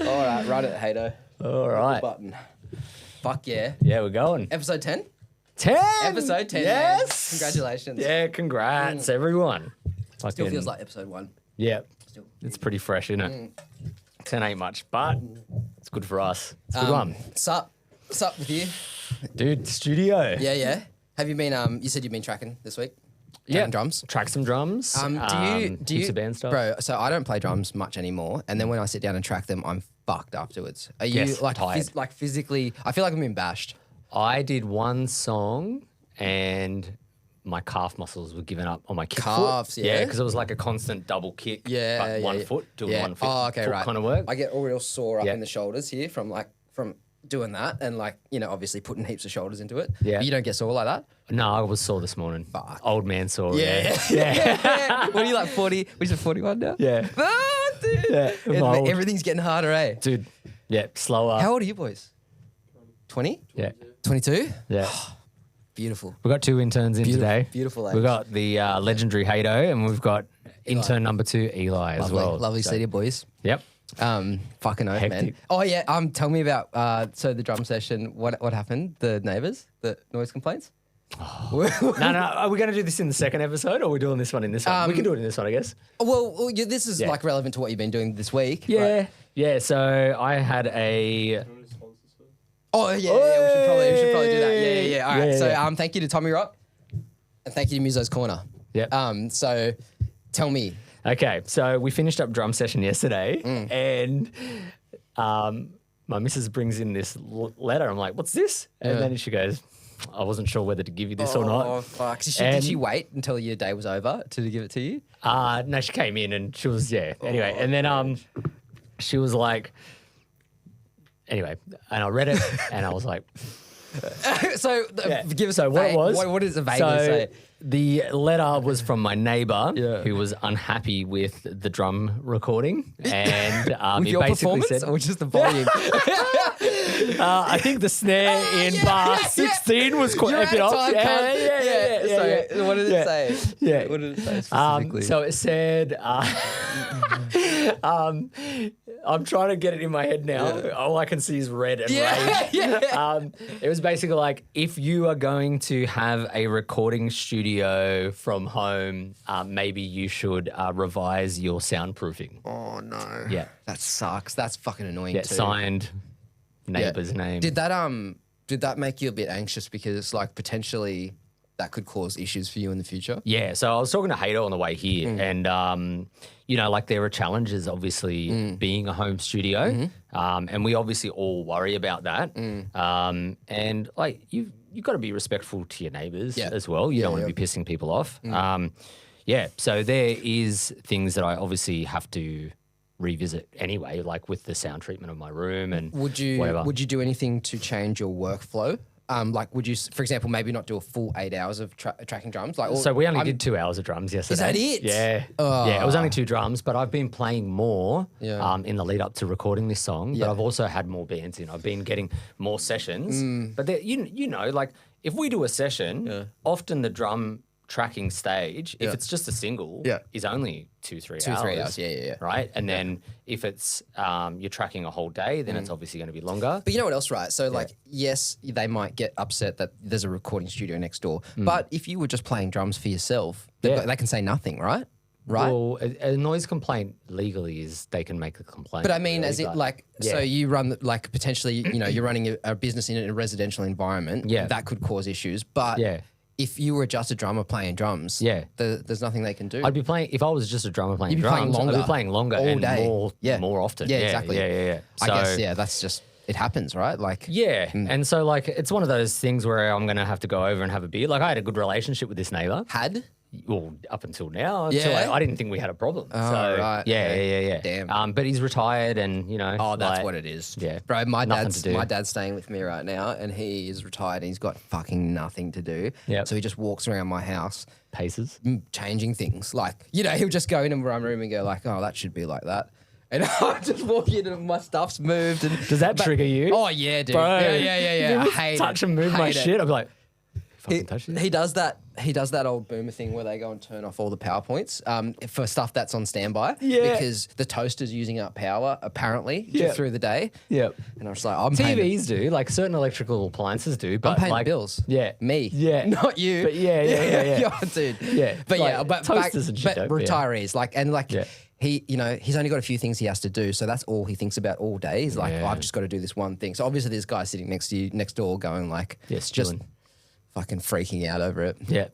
All right, run it, Hato. All right. Button. Fuck yeah. Yeah, we're going. Episode 10? 10! Episode 10. Yes! Man. Congratulations. Yeah, congrats, everyone. Still feels like episode 1. Yeah. Still. It's pretty fresh, isn't it? 10 ain't much, but it's good for us. It's a good one. Sup with you? Dude, studio. Yeah. Have you been, you said you've been tracking this week? Yeah. Drums? Track some drums. Do you heaps of band stuff. Bro, so I don't play drums much anymore, and then when I sit down and track them, I'm fucked afterwards. Are you Yes, tired. like physically? I feel like I'm being bashed. I did one song and my calf muscles were giving up on my kick Calves, foot. yeah? because it was like a constant double kick. Yeah, but one yeah. foot, doing one foot, Oh, okay, foot right. kind of work. I get all real sore up Yeah. in the shoulders here from doing that, and obviously putting heaps of shoulders into it. Yeah. But you don't get sore like that. No, I was sore this morning. Fuck. Old man sore. Yeah. What are you like 40? Which is 41 now? Yeah. Ah, dude. Yeah, I'm old. Everything's getting harder, eh? Dude, yeah, slower. How old are you boys? 20? Yeah. 22? Yeah. Beautiful. We've got 2 interns in today. beautiful age. We've got the legendary Hato and we've got intern number 2, Eli, as well. Lovely So- city boys. Yep. Fucking oath, man. Hectic. Oh yeah. Tell me about so the drum session. What happened? The neighbours, the noise complaints. No. Are we going to do this in the second episode or are we doing this one in this one? We can do it in this one, I guess. Well, yeah, this is Yeah. like relevant to what you've been doing this week. Yeah. right? Yeah. So I had a. Oh yeah. We should probably do that. Yeah. All right. Yeah, so yeah. thank you to Tommirock, and thank you to Musos Corner. Yep. So tell me. Okay. So we finished up drum session yesterday Mm. and my missus brings in this letter. I'm like, what's this? And then she goes, I wasn't sure whether to give you this or not. Oh fuck! Did she wait until your day was over to give it to you? No, she came in and she was, Anyway, and then she was like, anyway, and I read it and I was like, So give us so what it was. What does it vaguely say? The letter was from my neighbour Yeah. who was unhappy with the drum recording. And With he your basically performance said, or just the volume? I think the snare in bar 16 was quite You're out of time, cunt. yeah. So what did it say? Yeah. What did it say specifically? So it said, I'm trying to get it in my head now. All I can see is red and rage. It was basically like, if you are going to have a recording studio from home, maybe you should revise your soundproofing. Oh no. Yeah. That sucks. That's fucking annoying Yeah, too. signed Yeah. neighbour's name. Did that make you a bit anxious because like potentially that could cause issues for you in the future? Yeah, so I was talking to Hato on the way here, and like there are challenges, obviously, being a home studio, and we obviously all worry about that. And like you've got to be respectful to your neighbours as well. You don't want to be pissing people off. So there is things that I obviously have to revisit anyway, like with the sound treatment of my room and whatever. Would you do anything to change your workflow? Like, would you, for example, maybe not do a full 8 hours of tracking drums? Like, So we only did 2 hours of drums yesterday. Is that it? Yeah. Yeah, it was only 2 drums, but I've been playing more in the lead up to recording this song. But I've also had more bands in. I've been getting more sessions. But like if we do a session, often the drum tracking stage, if it's just a single, is only 2-3 hours. 2-3 hours, yeah. Right? And then if it's you're tracking a whole day, then it's obviously going to be longer. But you know what else, right? So like, yes, they might get upset that there's a recording studio next door. But if you were just playing drums for yourself, they can say nothing, right? Right. Well, a noise complaint legally is they can make a complaint. But I mean, really, as it like, so you run like potentially, you're running a business in a residential environment. Yeah. That could cause issues. But if you were just a drummer playing drums, there's nothing they can do. I'd be playing, if I was just a drummer playing You'd be drums, playing longer. I'd be playing longer All and day. more often. Yeah, exactly. Yeah. I guess, that's just, it happens, right? Like, Yeah. And so like, it's one of those things where I'm going to have to go over and have a beer. Like I had a good relationship with this neighbour. Well, up until now, I didn't think we had a problem. Oh, so right. yeah. Damn. But he's retired, and Oh, that's what it is. Yeah, Bro, my nothing to do. dad's staying with me right now, and he is retired and he's got fucking nothing to do. Yep. So he just walks around my house paces. changing things. Like, he'll just go into my room and go like, oh, that should be like that. And I just walk in and my stuff's moved. And Does that trigger you? Oh yeah, dude. Bro, Yeah. I hate touch it. and move my Hate it. shit. I'm like, fucking touch this. He does that. He does that old boomer thing where they go and turn off all the power points for stuff that's on standby. Yeah. Because the toaster's using up power apparently through the day. Yep. And I was like, I'm paying. TVs do, like certain electrical appliances do, but I'm paying like the bills. Yeah. Me. Yeah. Not you. But yeah. Dude. Yeah. But Like, but toasters and shit but don't, retarees Yeah. he, he's only got a few things he has to do, so that's all he thinks about all day. He's like, Yeah. I've just got to do this one thing. So obviously, this guy sitting next to you, next door, going like, Yes, just chilling. fucking freaking out over it. Yeah.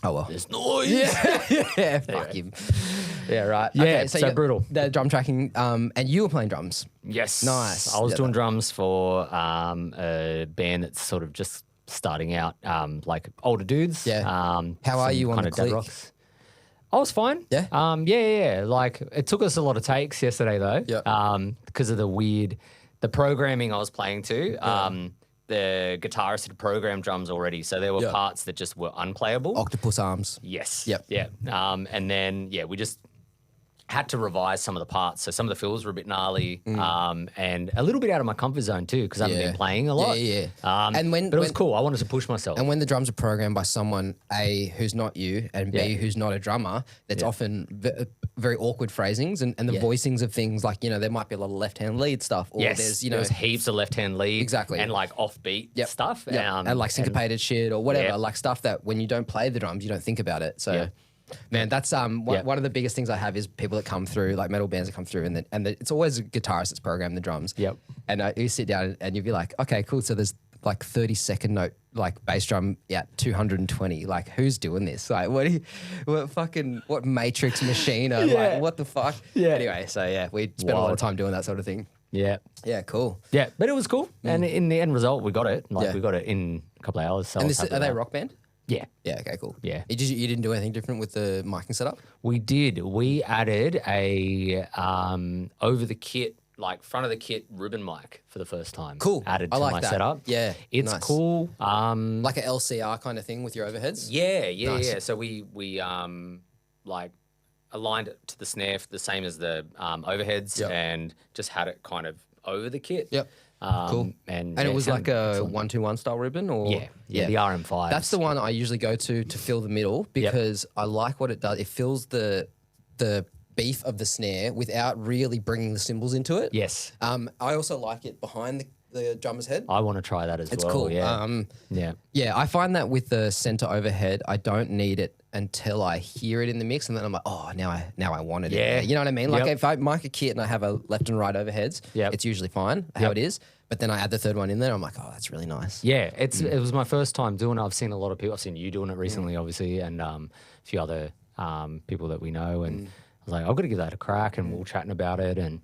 Oh well. There's noise. Yeah, fuck him. Yeah, right. Yeah, Okay, so you- brutal. The drum tracking, and you were playing drums. Yes. Nice. I was Yeah, doing that- drums for a band that's sort of just starting out, like older dudes. Yeah. How are some you on kind the of dad click? rocks. I was fine. Yeah? Yeah. Like it took us a lot of takes yesterday though. Yeah. Because of the programming I was playing to. The guitarist had programmed drums already, so there were parts that just were unplayable. Octopus arms. Yes. Yep. Yeah. And then we just had to revise some of the parts. So some of the fills were a bit gnarly, and a little bit out of my comfort zone too, because I haven't been playing a lot. Yeah. And but it was cool. I wanted to push myself. And when the drums are programmed by someone, A, who's not you, and B, who's not a drummer, that's often very awkward phrasings and the voicings of things like, there might be a lot of left-hand lead stuff. Or there's heaps of left-hand lead. Exactly. And like offbeat stuff. Yep. and like syncopated shit or whatever, like stuff that when you don't play the drums, you don't think about it. So... Man, that's one of the biggest things I have is people that come through, like metal bands that come through, and it's always a guitarist that's programmed the drums. Yep. And you sit down and you'd be like, okay, cool. So there's like 30-second note, like bass drum, 220. Like, who's doing this? Like, what matrix machine? Like, what the fuck? Yeah. Anyway, so we spent a lot of time doing that sort of thing. Yeah. Yeah, cool. Yeah, but it was cool. And in the end result, we got it. Like, we got it in a couple of hours. So And I was happy are they a with that. rock band? Yeah. Yeah, okay, cool. Yeah. You didn't do anything different with the miking setup? We did. We added a over the kit, like front of the kit ribbon mic for the first time. Cool. Added I to like my that. setup. Yeah, It's nice. cool. Like a LCR kind of thing with your overheads? Nice. Yeah. So we like aligned it to the snare the same as the overheads and just had it kind of over the kit. Yep. Cool. And it was like a excellent. 1-2-1 style ribbon, or Yeah, the RM5. That's the one I usually go to fill the middle because I like what it does. It fills the beef of the snare without really bringing the cymbals into it. Yes. I also like it behind the drummer's head. I want to try that as It's well. cool. Yeah. Yeah, I find that with the center overhead, I don't need it until I hear it in the mix, and then I'm like, oh, now I want it. in Yeah. there. You know what I mean? Like Yep. if I mic a kit and I have a left and right overheads, it's usually fine how it is. But then I add the third one in there, I'm like, oh, that's really nice. Yeah, it was my first time doing it. I've seen a lot of people. I've seen you doing it recently, obviously, and a few other people that we know. And I was like, I've got to give that a crack, and we were chatting about it. And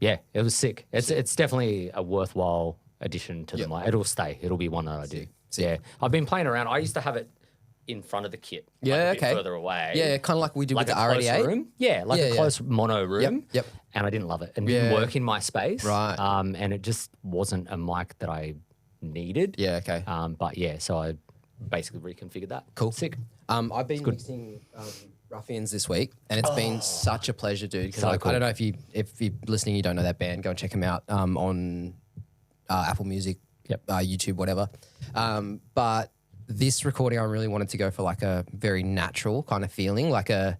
it was sick. It's definitely a worthwhile addition to the mic. It'll stay. It'll be one that I do. Yeah, I've been playing around. I used to have it in front of the kit. Yeah, like a okay. bit further away. Yeah, kind of like we did Like with a the close R88. room. Yeah, like a close mono room. Yep. And I didn't love it. And didn't Yeah. work in my space. Right. And it just wasn't a mic that I needed. Yeah, okay. But yeah, so I basically reconfigured that. Cool. Sick. I've been mixing Ruffians this week, and it's been such a pleasure, dude. Because I don't know if you're listening, you don't know that band, go and check them out on Apple Music, YouTube, whatever. But this recording, I really wanted to go for like a very natural kind of feeling, like a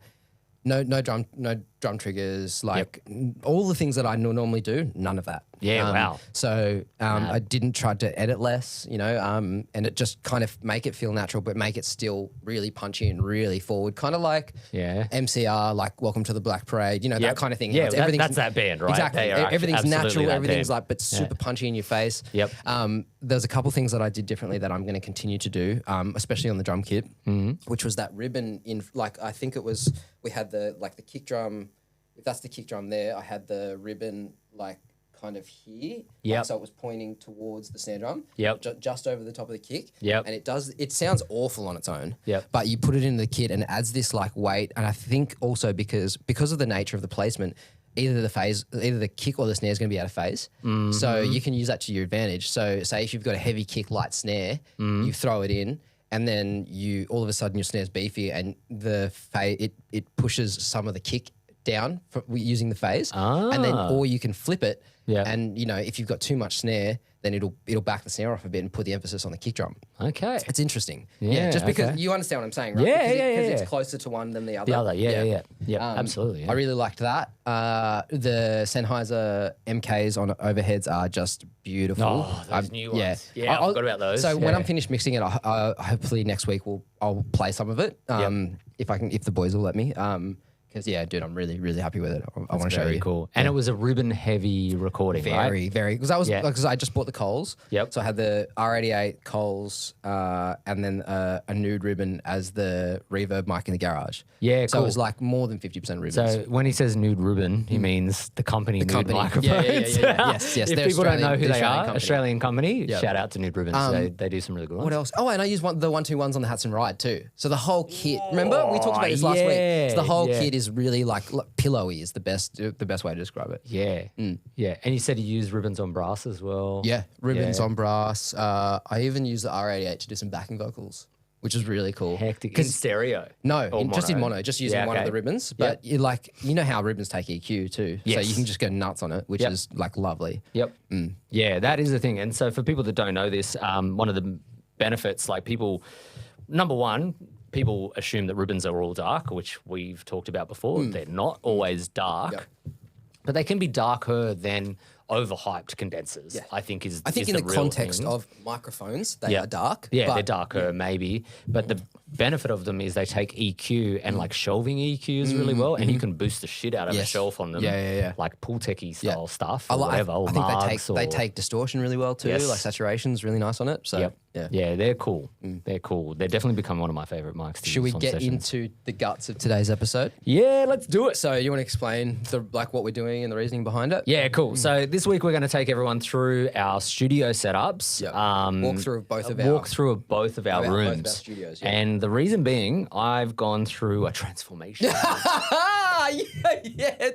no drum triggers, like all the things that I normally do, none of that. Yeah, wow. So I didn't try to edit less, and it just kind of make it feel natural, but make it still really punchy and really forward, kind of like MCR, like Welcome to the Black Parade, that kind of thing. Yeah, It's that's that band, right? Exactly. They are Everything's absolutely natural, that everything's band. like, but super punchy in your face. Yep. There's a couple things that I did differently that I'm going to continue to do, especially on the drum kit, which was that ribbon in, like, I think it was, we had the kick drum. If that's the kick drum there, I had the ribbon like kind of here. Yep. Like, so it was pointing towards the snare drum. Yep. Just over the top of the kick. Yep. And it sounds awful on its own. Yep. But you put it in the kit and it adds this like weight. And I think also because of the nature of the placement, either the kick or the snare is going to be out of phase. Mm-hmm. So you can use that to your advantage. So say if you've got a heavy kick, light snare, you throw it in, and then all of a sudden your snare's beefy and it pushes some of the kick down using the phase, and then or you can flip it. Yeah. And if you've got too much snare, then it'll back the snare off a bit and put the emphasis on the kick drum. Okay. It's interesting. Yeah, just because you understand what I'm saying, right? Yeah, because it's closer to one than the other. The other, yeah. Absolutely. Yeah. I really liked that. The Sennheiser MKs on overheads are just beautiful. Oh, those new ones. Yeah, I forgot about those. So when I'm finished mixing it, hopefully next week I'll play some of it. If the boys will let me. Because dude, I'm really, really happy with it. I want to show you. Very cool. And it was a ribbon-heavy recording, right? Very. Because I just bought the Coles. Yep. So I had the R88 Coles, and then a nude ribbon as the reverb mic in the garage. Yeah, So cool. it was like more than 50% ribbons. So when he says nude ribbon, he means the company Nude Microphones. Yeah. Yes. If They're people don't know who the they are, company. Australian company, shout out to Nude Ribbons. They do some really good ones. What else? Oh, and I used the 121s on the Hats and Ride too. So the whole kit. Remember we talked about this last week. So the whole kit is really like pillowy is the best way to describe it. Yeah. Yeah. And you said you used ribbons on brass as well. Yeah, ribbons on brass. I even used the R88 to do some backing vocals, which is really cool. Hectic. In stereo? No, just in mono, just using one of the ribbons. But you know how ribbons take EQ too. Yes. So you can just go nuts on it, which is like lovely. Yep. Yeah, that is the thing. And so for people that don't know this, one of the benefits, like number one, people assume that ribbons are all dark, which we've talked about before. They're not always dark, but they can be darker than overhyped condensers. Yeah. I think in the context of microphones, they are dark. Yeah, they're darker maybe, but the benefit of them is they take EQ and like shelving EQs really well, and you can boost the shit out of a shelf on them. Yeah. Like pool techie style stuff or whatever. I think they take distortion really well too. Like saturation's really nice on it. So yeah, they're cool. They're cool. They're definitely become one of my favorite mics. Should we get into the guts of today's episode? Yeah, let's do it. So you want to explain what we're doing and the reasoning behind it? Yeah, cool. So this week we're going to take everyone through our studio setups. Yep. Walkthrough of both of our rooms. Both of our studios. Yeah. And the reason being, I've gone through a transformation. Yeah,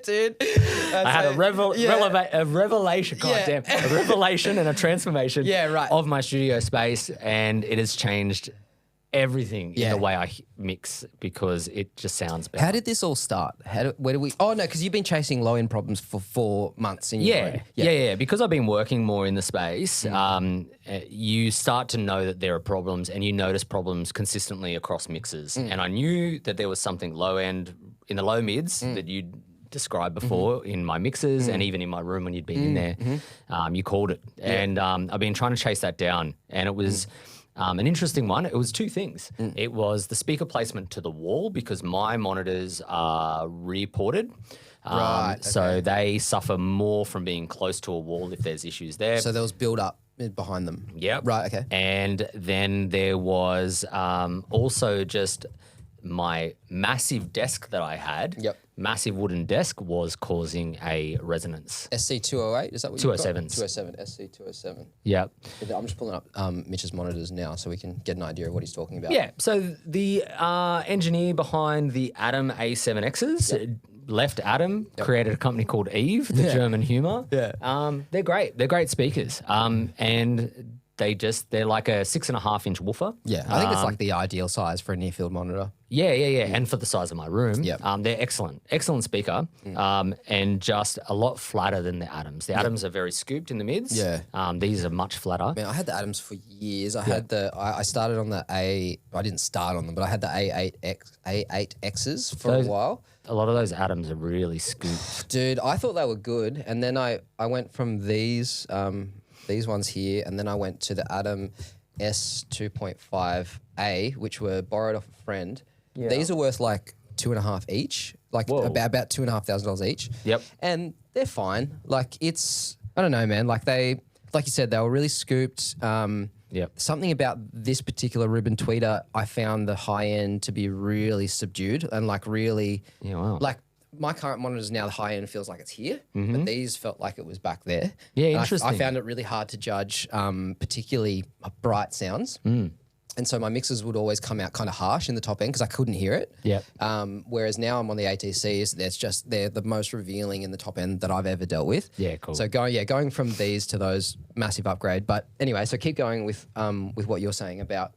dude. I had a revelation. Goddamn, a revelation and a transformation. Of my studio space, and it has changed everything in the way I mix because it just sounds better. How did this all start? Where do we? Oh no, because you've been chasing low end problems for 4 months. Yeah. Because I've been working more in the space, you start to know that there are problems, and you notice problems consistently across mixes. And I knew that there was something low end in the low mids that you'd described before in my mixes and even in my room when you'd been in there. You called it, and I've been trying to chase that down, and it was. An interesting one. It was 2 things. It was the speaker placement to the wall because my monitors are rear-ported. So they suffer more from being close to a wall if there's issues there. So there was build-up behind them. Yep. Right, okay. And then there was also just my massive desk that I had. Yep. Massive wooden desk was causing a resonance. SC208, is that what 207s. 207, SC207. Yep. I'm just pulling up Mitch's monitors now so we can get an idea of what he's talking about. Yeah, so the engineer behind the Atom A7Xs left Atom, created a company called Eve, the German humour. Yeah. They're great. They're great speakers. And they're like a 6.5-inch woofer. Yeah, I think it's like the ideal size for a near field monitor. Yeah. And for the size of my room, they're excellent speaker, and just a lot flatter than the Atoms. The Atoms are very scooped in the mids. Yeah. These are much flatter. Man, I had the Atoms for years. I started on I didn't start on them, but I had the A8Xs for a while. A lot of those Atoms are really scooped. Dude, I thought they were good, and then I went from these ones here, and then I went to the Atom S2.5A, which were borrowed off a friend. Yeah. These are worth like $2.5 each, like about $2,500 each. Yep. And they're fine. Like I don't know, man. Like you said, they were really scooped. Something about this particular ribbon tweeter, I found the high end to be really subdued and like really, like my current monitors now, the high end feels like it's here, but these felt like it was back there. Yeah, interesting. I found it really hard to judge, particularly bright sounds. And so my mixes would always come out kind of harsh in the top end because I couldn't hear it. Yeah. Whereas now I'm on the ATCs, they're the most revealing in the top end that I've ever dealt with. Yeah, cool. So going from these to those, massive upgrade. But anyway, so keep going with what you're saying about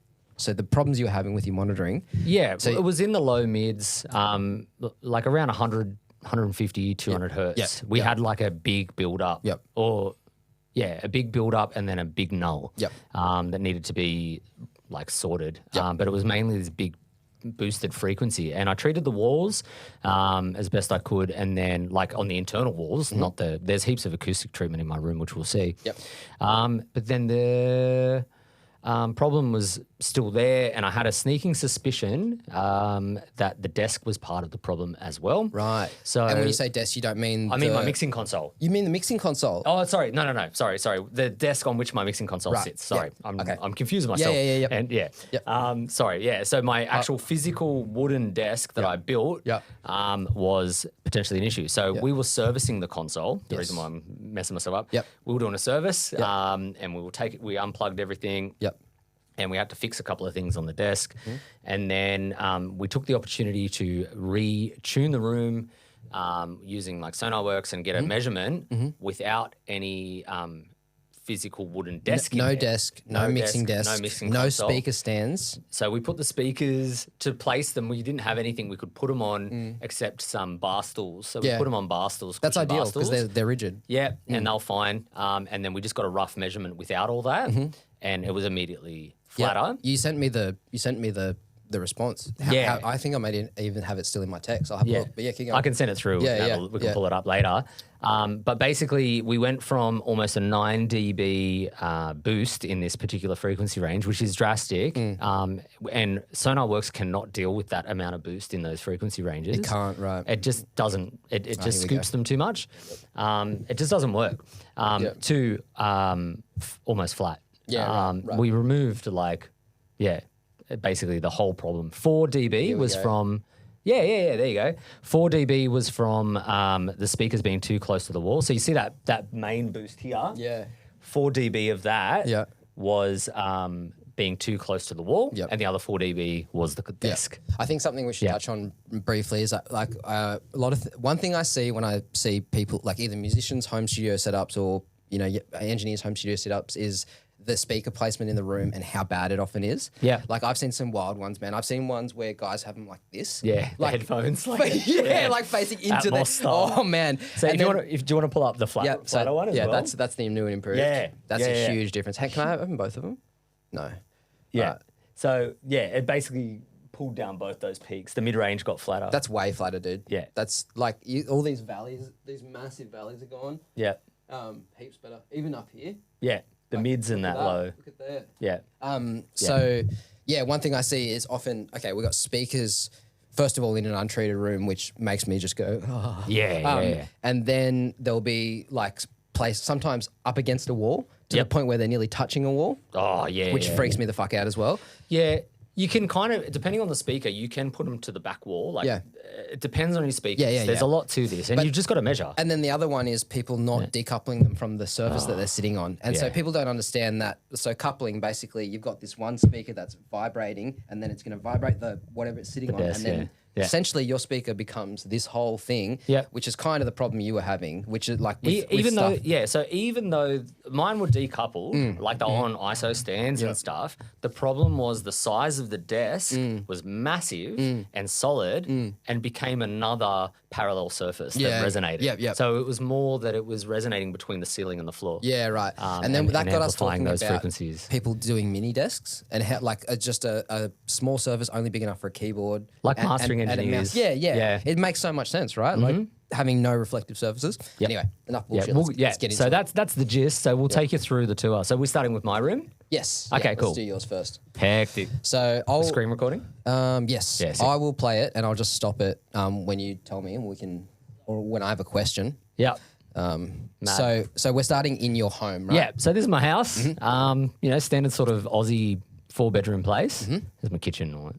the problems you were having with your monitoring. Yeah, so it was in the low mids, like around 100 150, 200 hertz. Yep. We had like a big build up. Yep. A big build up and then a big null. Yep. That needed to be like sorted. Yep. But it was mainly this big boosted frequency, and I treated the walls as best I could, and then like on the internal walls, not there's heaps of acoustic treatment in my room, which we'll see. Yep. But then the problem was still there, and I had a sneaking suspicion that the desk was part of the problem as well. Right. So, and when you say desk, you don't mean I mean my mixing console. You mean the mixing console? Oh, sorry. No. Sorry. The desk on which my mixing console sits. Sorry. Yeah. I'm confusing myself. Yeah. And Yep. sorry. Yeah. So my actual physical wooden desk that I built was potentially an issue. So we were servicing the console. The reason why I'm messing myself up. Yep. We were doing a service, and we unplugged everything. Yep. And we had to fix a couple of things on the desk. And then we took the opportunity to retune the room using like SonarWorks and get a measurement without any physical wooden desk in No there. desk, no mixing desk, no mixing no console. speaker stands. So we put the speakers to place them. We didn't have anything we could put them on except some bar stools. So we put them on bar stools. That's cushion ideal bar because stools. they're rigid. Yeah, and they'll fine. And then we just got a rough measurement without all that, and it was immediately flatter. You sent me the response. I think I might even have it still in my text. I'll have a look. But yeah, keep going. I can send it through. We can pull it up later. But basically, we went from almost a 9 dB boost in this particular frequency range, which is drastic. And SonarWorks cannot deal with that amount of boost in those frequency ranges. It can't, right. It just doesn't. It just scoops them too much. It just doesn't work. To almost flat. Yeah, right. We removed basically the whole problem. 4 dB was from, there you go. 4 dB was from the speakers being too close to the wall. So you see that main boost here? Yeah. 4 dB of that was being too close to the wall, and the other 4 dB was the desk. I think something we should touch on briefly is like a lot of one thing I see when I see people like either musicians' home studio setups or engineers' home studio setups is the speaker placement in the room and how bad it often is. Yeah. Like I've seen some wild ones, man. I've seen ones where guys have them like this. Yeah. Like headphones. like facing into Atmos style. Oh man. So do you want to pull up the flatter one as well? Yeah, that's the new and improved. Yeah. That's a huge difference. Hey, can I have both of them? No. Yeah. Right. So it basically pulled down both those peaks. The mid-range got flatter. That's way flatter, dude. Yeah. That's like all these valleys, these massive valleys are gone. Yeah. Heaps better. Even up here. Yeah. The mids and that low. Look at that. Yeah. So, one thing I see is often, we've got speakers, first of all, in an untreated room, which makes me just go, oh. Yeah. And then there'll be like placed sometimes up against a wall to the point where they're nearly touching a wall. Oh, yeah. Which freaks me the fuck out as well. Yeah. You can kind of, depending on the speaker, you can put them to the back wall. Like, it depends on your speakers. There's a lot to this, and you've just got to measure. And then the other one is people not decoupling them from the surface that they're sitting on. And so people don't understand that. So coupling, basically, you've got this one speaker that's vibrating, and then it's going to vibrate the whatever it's sitting on, desk, and then essentially your speaker becomes this whole thing, which is kind of the problem you were having, which is like even though mine were decoupled, like they're on ISO stands and stuff, the problem was the size of the desk was massive and solid and became another parallel surface that resonated. So it was more that it was resonating between the ceiling and the floor. Yeah, right. And then that got us talking those about frequencies. People doing mini desks and how, like just a small surface only big enough for a keyboard. Like mastering engineers. Yeah. It makes so much sense, right? Like having no reflective surfaces. Anyway, enough bullshit. Let's get into so it. that's the gist. So we'll take you through the tour. So we're starting with my room? Yes. Okay, cool. Let's do yours first. Hectic. So I'll Screen recording? Yes. Yes. I will play it and I'll just stop it when you tell me, and we can, or when I have a question. Yeah. So we're starting in your home, right? Yeah. So this is my house. Standard sort of Aussie 4-bedroom place. There's my kitchen and all that.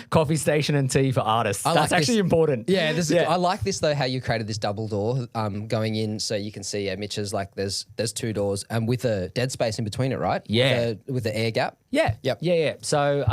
Coffee station and tea for artists. That's actually important. Yeah, I like this though, how you created this double door going in, so you can see Mitch's like there's 2 doors and with a dead space in between it, right? Yeah. With the air gap. Yeah. Yep. Yeah. So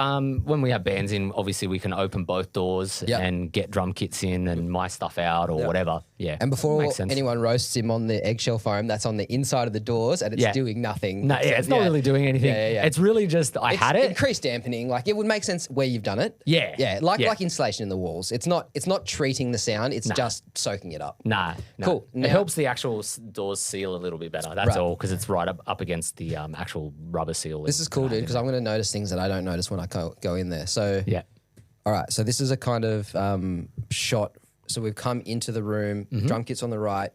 when we have bands in, obviously we can open both doors Yep. and get drum kits in and my stuff out or whatever. Yeah. And before Makes sense. anyone roasts him on the eggshell foam, that's on the inside of the doors and it's doing nothing. No, it's not really doing anything. Yeah. It's really just had it. Increased dampening. Like it would make sense where you've done it. Yeah. Yeah. Like insulation in the walls. It's not treating the sound. It's just soaking it up. Nah. Cool. It helps the actual doors seal a little bit better. That's all, because it's right up against the actual rubber seal. This is cool, dude, because I'm going to notice things that I don't notice when I go in there. So all right. So this is a kind of shot. So we've come into the room. Drum kit's on the right.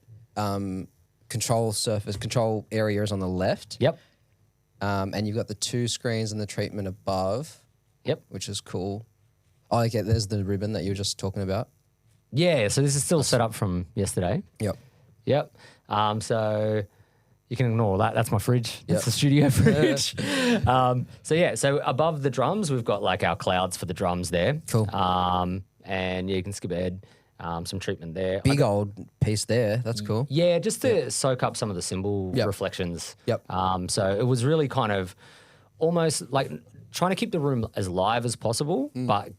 Control area is on the left. Yep. And you've got the 2 screens and the treatment above. Yep. Which is cool. Oh, okay. There's the ribbon that you were just talking about. Yeah. So this is still set up from yesterday. Yep. So you can ignore that. That's my fridge. That's the studio fridge. So above the drums, we've got like our clouds for the drums there. Cool. And you can skip ahead. Some treatment there. Big old piece there. That's cool. Yeah, just to soak up some of the cymbal reflections. Yep. So it was really kind of almost like trying to keep the room as live as possible, but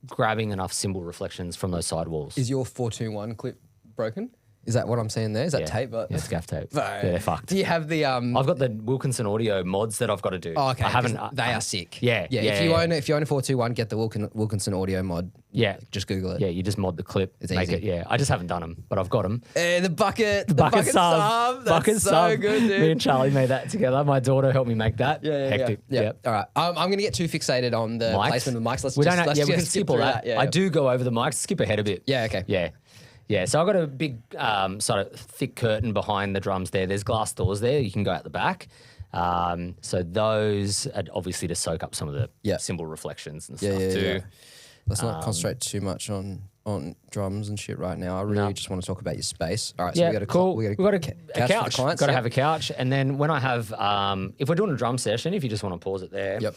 grabbing enough cymbal reflections from those side walls. Is your 421 clip broken? Is that what I'm seeing there? Is that tape? Yeah, it's gaff tape. Yeah, they're fucked. Do you have the I've got the Wilkinson audio mods that I've got to do. Oh, okay. I haven't. They are sick. Yeah. If you own a 421, get the Wilkinson audio mod. Yeah. Just Google it. Yeah, you just mod the clip. It's make easy. it. Yeah, I just haven't done them, but I've got them. The bucket sub. That's so good, dude. Me and Charlie made that together. My daughter helped me make that. Hectic. Yeah. All right. I'm going to get too fixated on the placement of the mics. We can skip all that. I do go over the mics. Skip ahead a bit. Yeah. Okay. Yeah, so I've got a big sort of thick curtain behind the drums there. There's glass doors there. You can go out the back. So those are obviously to soak up some of the cymbal reflections and stuff too. Yeah. Let's not concentrate too much on drums and shit right now. I really just want to talk about your space. All right, so we got a couch. Got to have a couch. And then when I have, if we're doing a drum session, if you just want to pause it there. Yep.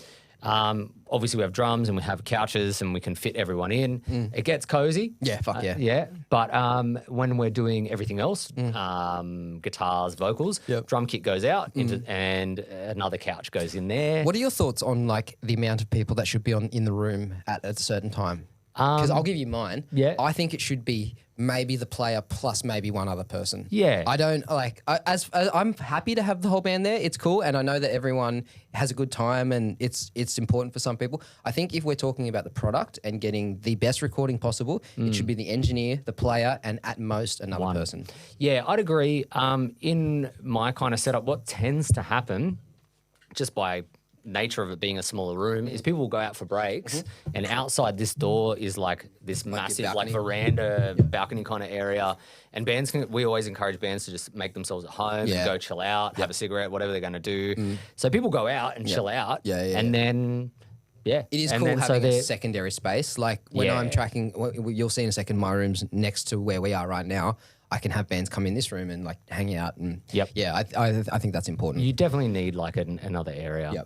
Obviously, we have drums and we have couches and we can fit everyone in. It gets cozy. Yeah, fuck yeah. Yeah. But when we're doing everything else, guitars, vocals, drum kit goes out and another couch goes in there. What are your thoughts on like the amount of people that should be in the room at a certain time? Because I'll give you mine. Yeah. I think it should be maybe the player plus maybe one other person. Yeah. I don't like, as I'm happy to have the whole band there. It's cool. And I know that everyone has a good time and it's important for some people. I think if we're talking about the product and getting the best recording possible, it should be the engineer, the player, and at most another person. Yeah, I'd agree. In my kind of setup, what tends to happen just by nature of it being a smaller room is people will go out for breaks and outside this door is like this massive like veranda balcony kind of area, and we always encourage bands to just make themselves at home and go chill out, have a cigarette, whatever they're going to do. So people go out and chill out and then it is cool having a secondary space. Like when I'm tracking, you'll see in a second, my room's next to where we are right now. I can have bands come in this room and like hang out and I think that's important. You definitely need like another area.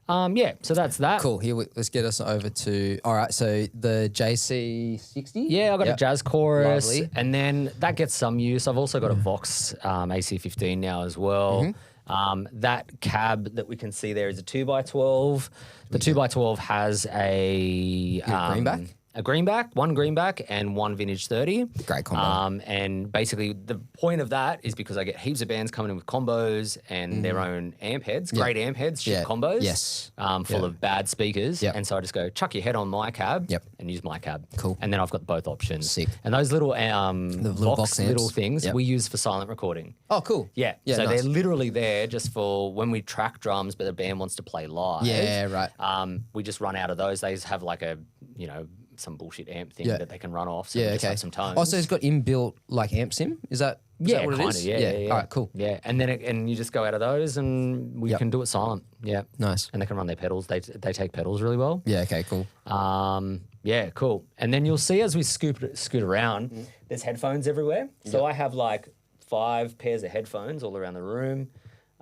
So that's that. Cool. Here, let's get us over to. All right. So the JC60. Yeah, I've got a jazz chorus, Lovely. and then that gets some use. I've also got a Vox AC15 now as well. That cab that we can see there is a 2x12. The 2x12 has a greenback. A greenback, one greenback, and one vintage 30. Great combo. And basically, the point of that is because I get heaps of bands coming in with combos and their own amp heads, great amp heads, shit combos, full of bad speakers. And so I just go, chuck your head on my cab and use my cab. Cool. And then I've got both options. Sick. And those little, Vox little things we use for silent recording. Oh, cool. Yeah. So they're literally there just for when we track drums, but the band wants to play live. Yeah, right. We just run out of those. They just have like a, some bullshit amp thing that they can run off. So we just have some tones. Oh, so it's got inbuilt like amp sim? Is that what it is? Yeah. All right, cool. Yeah, and then and you just go out of those and we can do it silent. Yeah. Nice. And they can run their pedals. They take pedals really well. Yeah, okay, cool. Yeah, cool. And then you'll see as we scoot around, there's headphones everywhere. So I have like 5 pairs of headphones all around the room.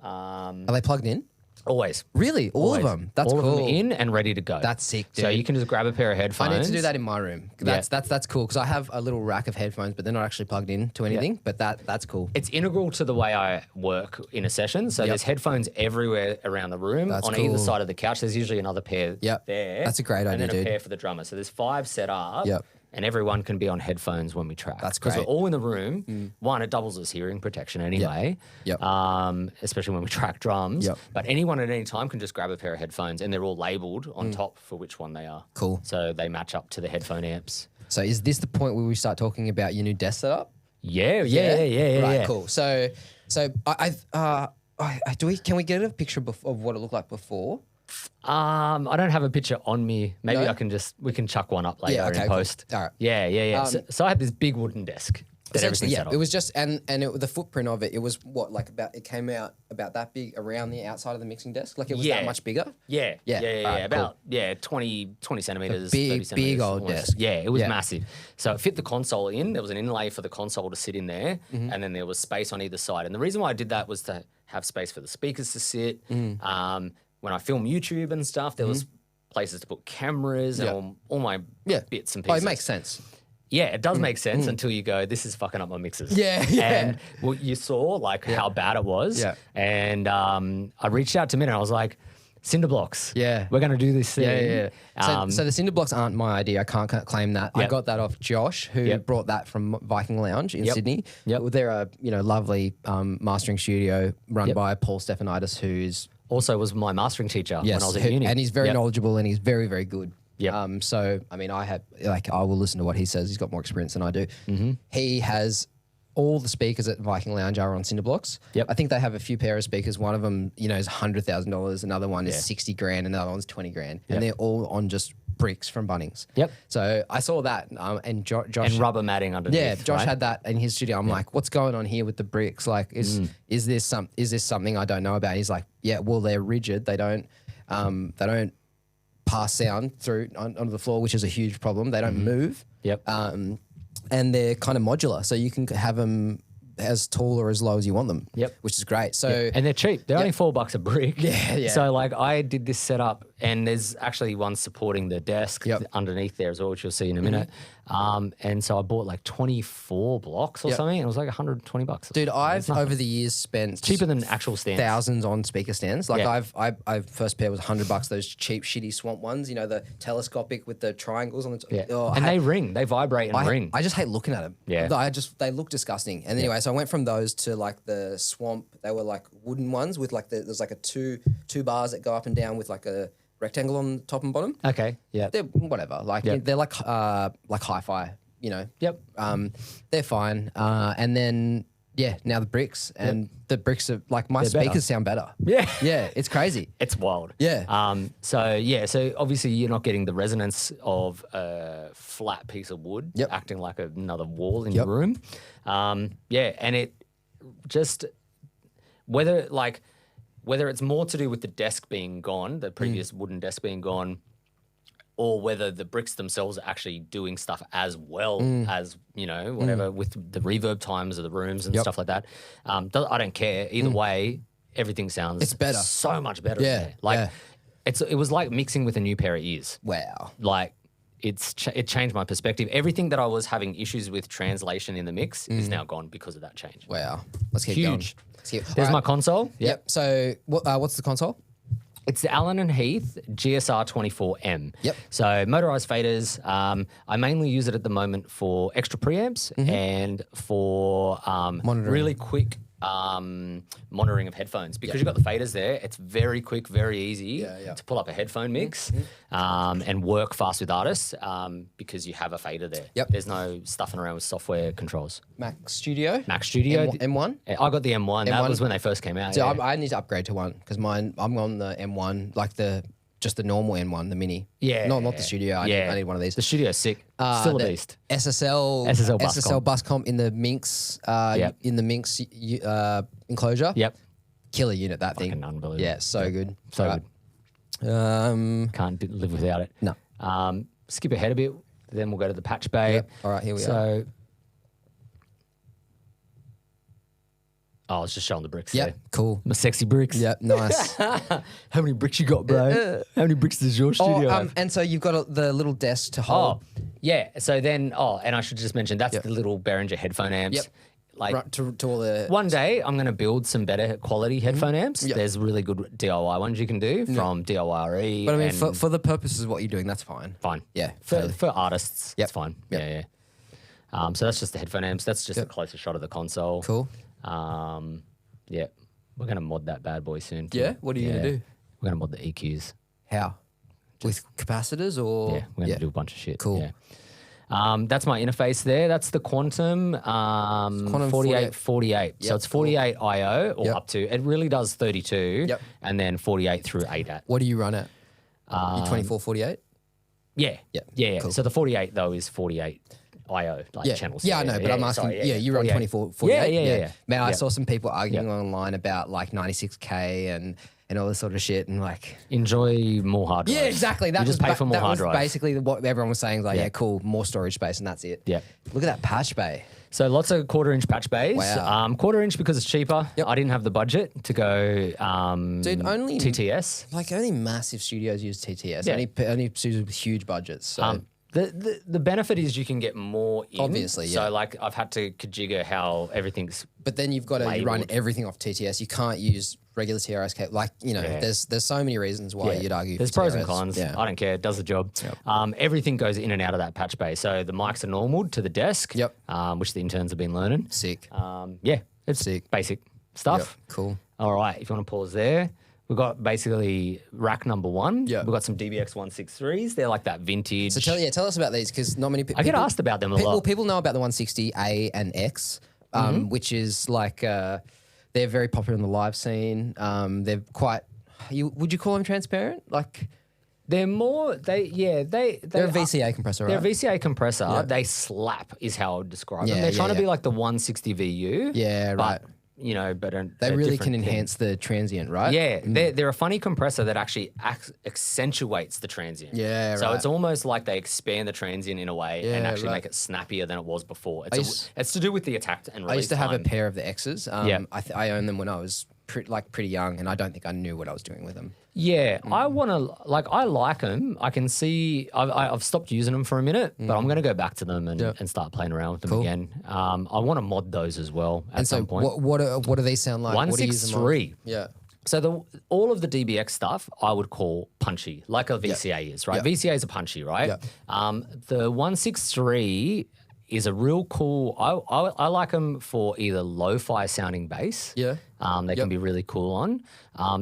Are they plugged in? Always. Really? All of them? That's all cool. Of them in and ready to go. That's sick, dude. So you can just grab a pair of headphones. I need to do that in my room. That's cool because I have a little rack of headphones, but they're not actually plugged in to anything. But that's cool. It's integral to the way I work in a session. So there's headphones everywhere around the room. On either side of the couch, there's usually another pair there. That's a great idea, and then dude. a pair for the drummer. So there's 5 set up. Yep. And everyone can be on headphones when we track. That's great. Because we're all in the room. One, it doubles as hearing protection anyway. Yep. Especially when we track drums. Yep. But anyone at any time can just grab a pair of headphones and they're all labelled on top for which one they are. Cool. So they match up to the headphone amps. So is this the point where we start talking about your new desk setup? Yeah. Right, cool. So can we get a picture of what it looked like before? I don't have a picture on me. Maybe we can chuck one up later in post. Cool. All right. Yeah. So I had this big wooden desk that everything set on. It was just the footprint of it. It was it came out about that big around the outside of the mixing desk. Like it was that much bigger. Yeah. Right, about 20 centimeters. Big 30 centimeters old almost. desk. Yeah, it was massive. So it fit the console in. There was an inlay for the console to sit in there, and then there was space on either side. And the reason why I did that was to have space for the speakers to sit. When I film YouTube and stuff, there was places to put cameras and all my bits and pieces. Oh, it makes sense. Yeah, it does make sense until you go, this is fucking up my mixes. Yeah. And you saw how bad it was. Yeah. And I reached out to Mitta and I was like, cinder blocks. Yeah. We're going to do this thing. Yeah. So the cinder blocks aren't my idea. I can't claim that. I got that off Josh, who brought that from Viking Lounge in Sydney. Yep. They're a lovely mastering studio run by Paul Stephanitis, who's also was my mastering teacher when I was at uni. And he's very knowledgeable and he's very, very good. Yep. So, I mean, I will listen to what he says. He's got more experience than I do. He has all the speakers at Viking Lounge are on cinder blocks. Yep. I think they have a few pair of speakers. One of them, is $100,000. Another one is 60 grand. Another one's 20 grand. And they're all on just bricks from Bunnings. Yep. So I saw that, and Josh and rubber matting underneath. Yeah, Josh had that in his studio. I'm like, what's going on here with the bricks? Like, is this something I don't know about? And he's like, yeah, well, they're rigid. They don't pass sound through onto the floor, which is a huge problem. They don't move. Yep. And they're kind of modular, so you can have them as tall or as low as you want them. Yep. Which is great. So and they're cheap. They're only $4 a brick. Yeah. So I did this setup, and there's actually one supporting the desk underneath there as well, which you'll see in a minute. And so I bought 24 blocks or something, and it was $120. Dude, I've over the years spent cheaper than actual stands. Thousands on speaker stands. I've first pair was $100. Those cheap shitty swamp ones, the telescopic with the triangles on the top. Yeah. And they ring, they vibrate and ring. I just hate looking at them. Yeah. They look disgusting. And anyway, so I went from those to the swamp. They were wooden ones with there's a two bars that go up and down with a rectangle on top and bottom. Okay. Yeah. They're whatever. They're like hi-fi, Yep. They're fine. And then now the bricks and the bricks are my speakers sound better. Yeah. Yeah, it's crazy. It's wild. Yeah. So obviously you're not getting the resonance of a flat piece of wood acting like another wall in your room. And it just whether it's more to do with the desk being gone, the previous wooden desk being gone, or whether the bricks themselves are actually doing stuff as well as, whatever, with the reverb times of the rooms and stuff like that. I don't care. Either way, everything sounds it's better. So much better. Yeah. It was like mixing with a new pair of ears. Wow. It changed my perspective. Everything that I was having issues with translation in the mix is now gone because of that change. Wow. Let's keep Huge. going. There's my console. Yep. So what's the console? It's the Allen & Heath GSR 24M. Yep. So motorized faders. I mainly use it at the moment for extra preamps and for really quick monitoring of headphones because you've got the faders there. It's very quick, very easy to pull up a headphone mix and work fast with artists because you have a fader there. Yep. There's no stuffing around with software controls. Mac Studio? M1? I got the M1. That was when they first came out. So I need to upgrade to one because I'm on the M1, just the normal M1, the mini. Yeah. Not the studio. I need one of these. The studio's sick. Still a beast. SSL bus comp in the Minx in the Minx enclosure. Yep. Killer unit, that Fucking thing. Unbelievable. Yeah, so good. So good. Can't live without it. No. Skip ahead a bit, then we'll go to the patch bay. Yep. All right, here we are. Oh, I was just showing the bricks. Yep, there. cool. My sexy bricks. Yep, nice. How many bricks you got, bro? How many bricks does your studio have? And so you've got the little desk to hold. Oh, yeah. So then, and I should just mention that's the little Behringer headphone amps. Yep. Like Right, to all the... one day, I'm going to build some better quality headphone amps. Yep. There's really good DIY ones you can do from DIY. But I mean, for the purposes of what you're doing, that's fine. Fine. Yeah. For artists, it's fine. Yep. Yeah, yeah. So that's just the headphone amps. That's just a closer shot of the console. Cool. Yeah. We're going to mod that bad boy soon. Yeah? What are you going to do? We're going to mod the EQs. How? With capacitors or? Yeah, we're going to do a bunch of shit. Cool. Yeah. That's my interface there. That's the Quantum, Quantum 4848. So it's 48 IO or up to, it really does 32 and then 48 through 8 What do you run at? You 2448? Yeah. Cool. So the 48 though is 48 IO channels. Yeah, I know, but I'm asking, you run 2448? Yeah. Man, I saw some people arguing online about like 96K and all this sort of shit and like... Enjoy more hard drives. Yeah, exactly. That you just pay for more hard drives. Basically what everyone was saying, like, cool, more storage space and that's it. Yeah. Look at that patch bay. So lots of 1/4-inch patch bays. Wow. 1/4-inch because it's cheaper. I didn't have the budget to go Dude, only TTS. Like only massive studios use TTS. Yeah. Only studios with huge budgets. So The benefit is you can get more in. Obviously, yeah. So like I've had to configure how everything's. But then you've got to run labeled. everything off TTS. You can't use regular TRS cable. Like, there's so many reasons why you'd argue. There's for pros TRS. and cons. Yeah. I don't care. It does the job. Yep. Everything goes in and out of that patch bay. So the mics are normal to the desk. Yep. Which the interns have been learning. Sick. It's Sick. basic stuff. Yep. Cool. All right. If you want to pause there. We've got basically rack number 1. Yeah. We've got some DBX 163s. They're like that vintage. So tell us about these because not many people. I get asked about them a lot. Well, people know about the 160A and X, which is like they're very popular in the live scene. They're quite. Would you call them transparent? Like they're more. They're a VCA compressor. Right? They're a VCA compressor. Yeah. They slap is how I would describe them. Yeah, They're trying to yeah. be like the 160 VU. Yeah, right. But, but they really can different thing. enhance the transient, right? Yeah, they're a funny compressor that actually accentuates the transient. Yeah, so right. it's almost like they expand the transient in a way and actually make it snappier than it was before. It's to do with the attack and release I used to have a time. pair of the X's. I owned them when I was pretty young, and I don't think I knew what I was doing with them. Yeah, I want to I like them. I can see I've stopped using them for a minute, but I'm going to go back to them and start playing around with them again. I want to mod those as well at some point. What do they sound like? 163. Yeah. So all of the DBX stuff I would call punchy, like a VCA is, right? Yeah. VCAs are punchy, right? Yeah. The 163 is a real cool. I like them for either lo-fi sounding bass. Yeah. They can be really cool on.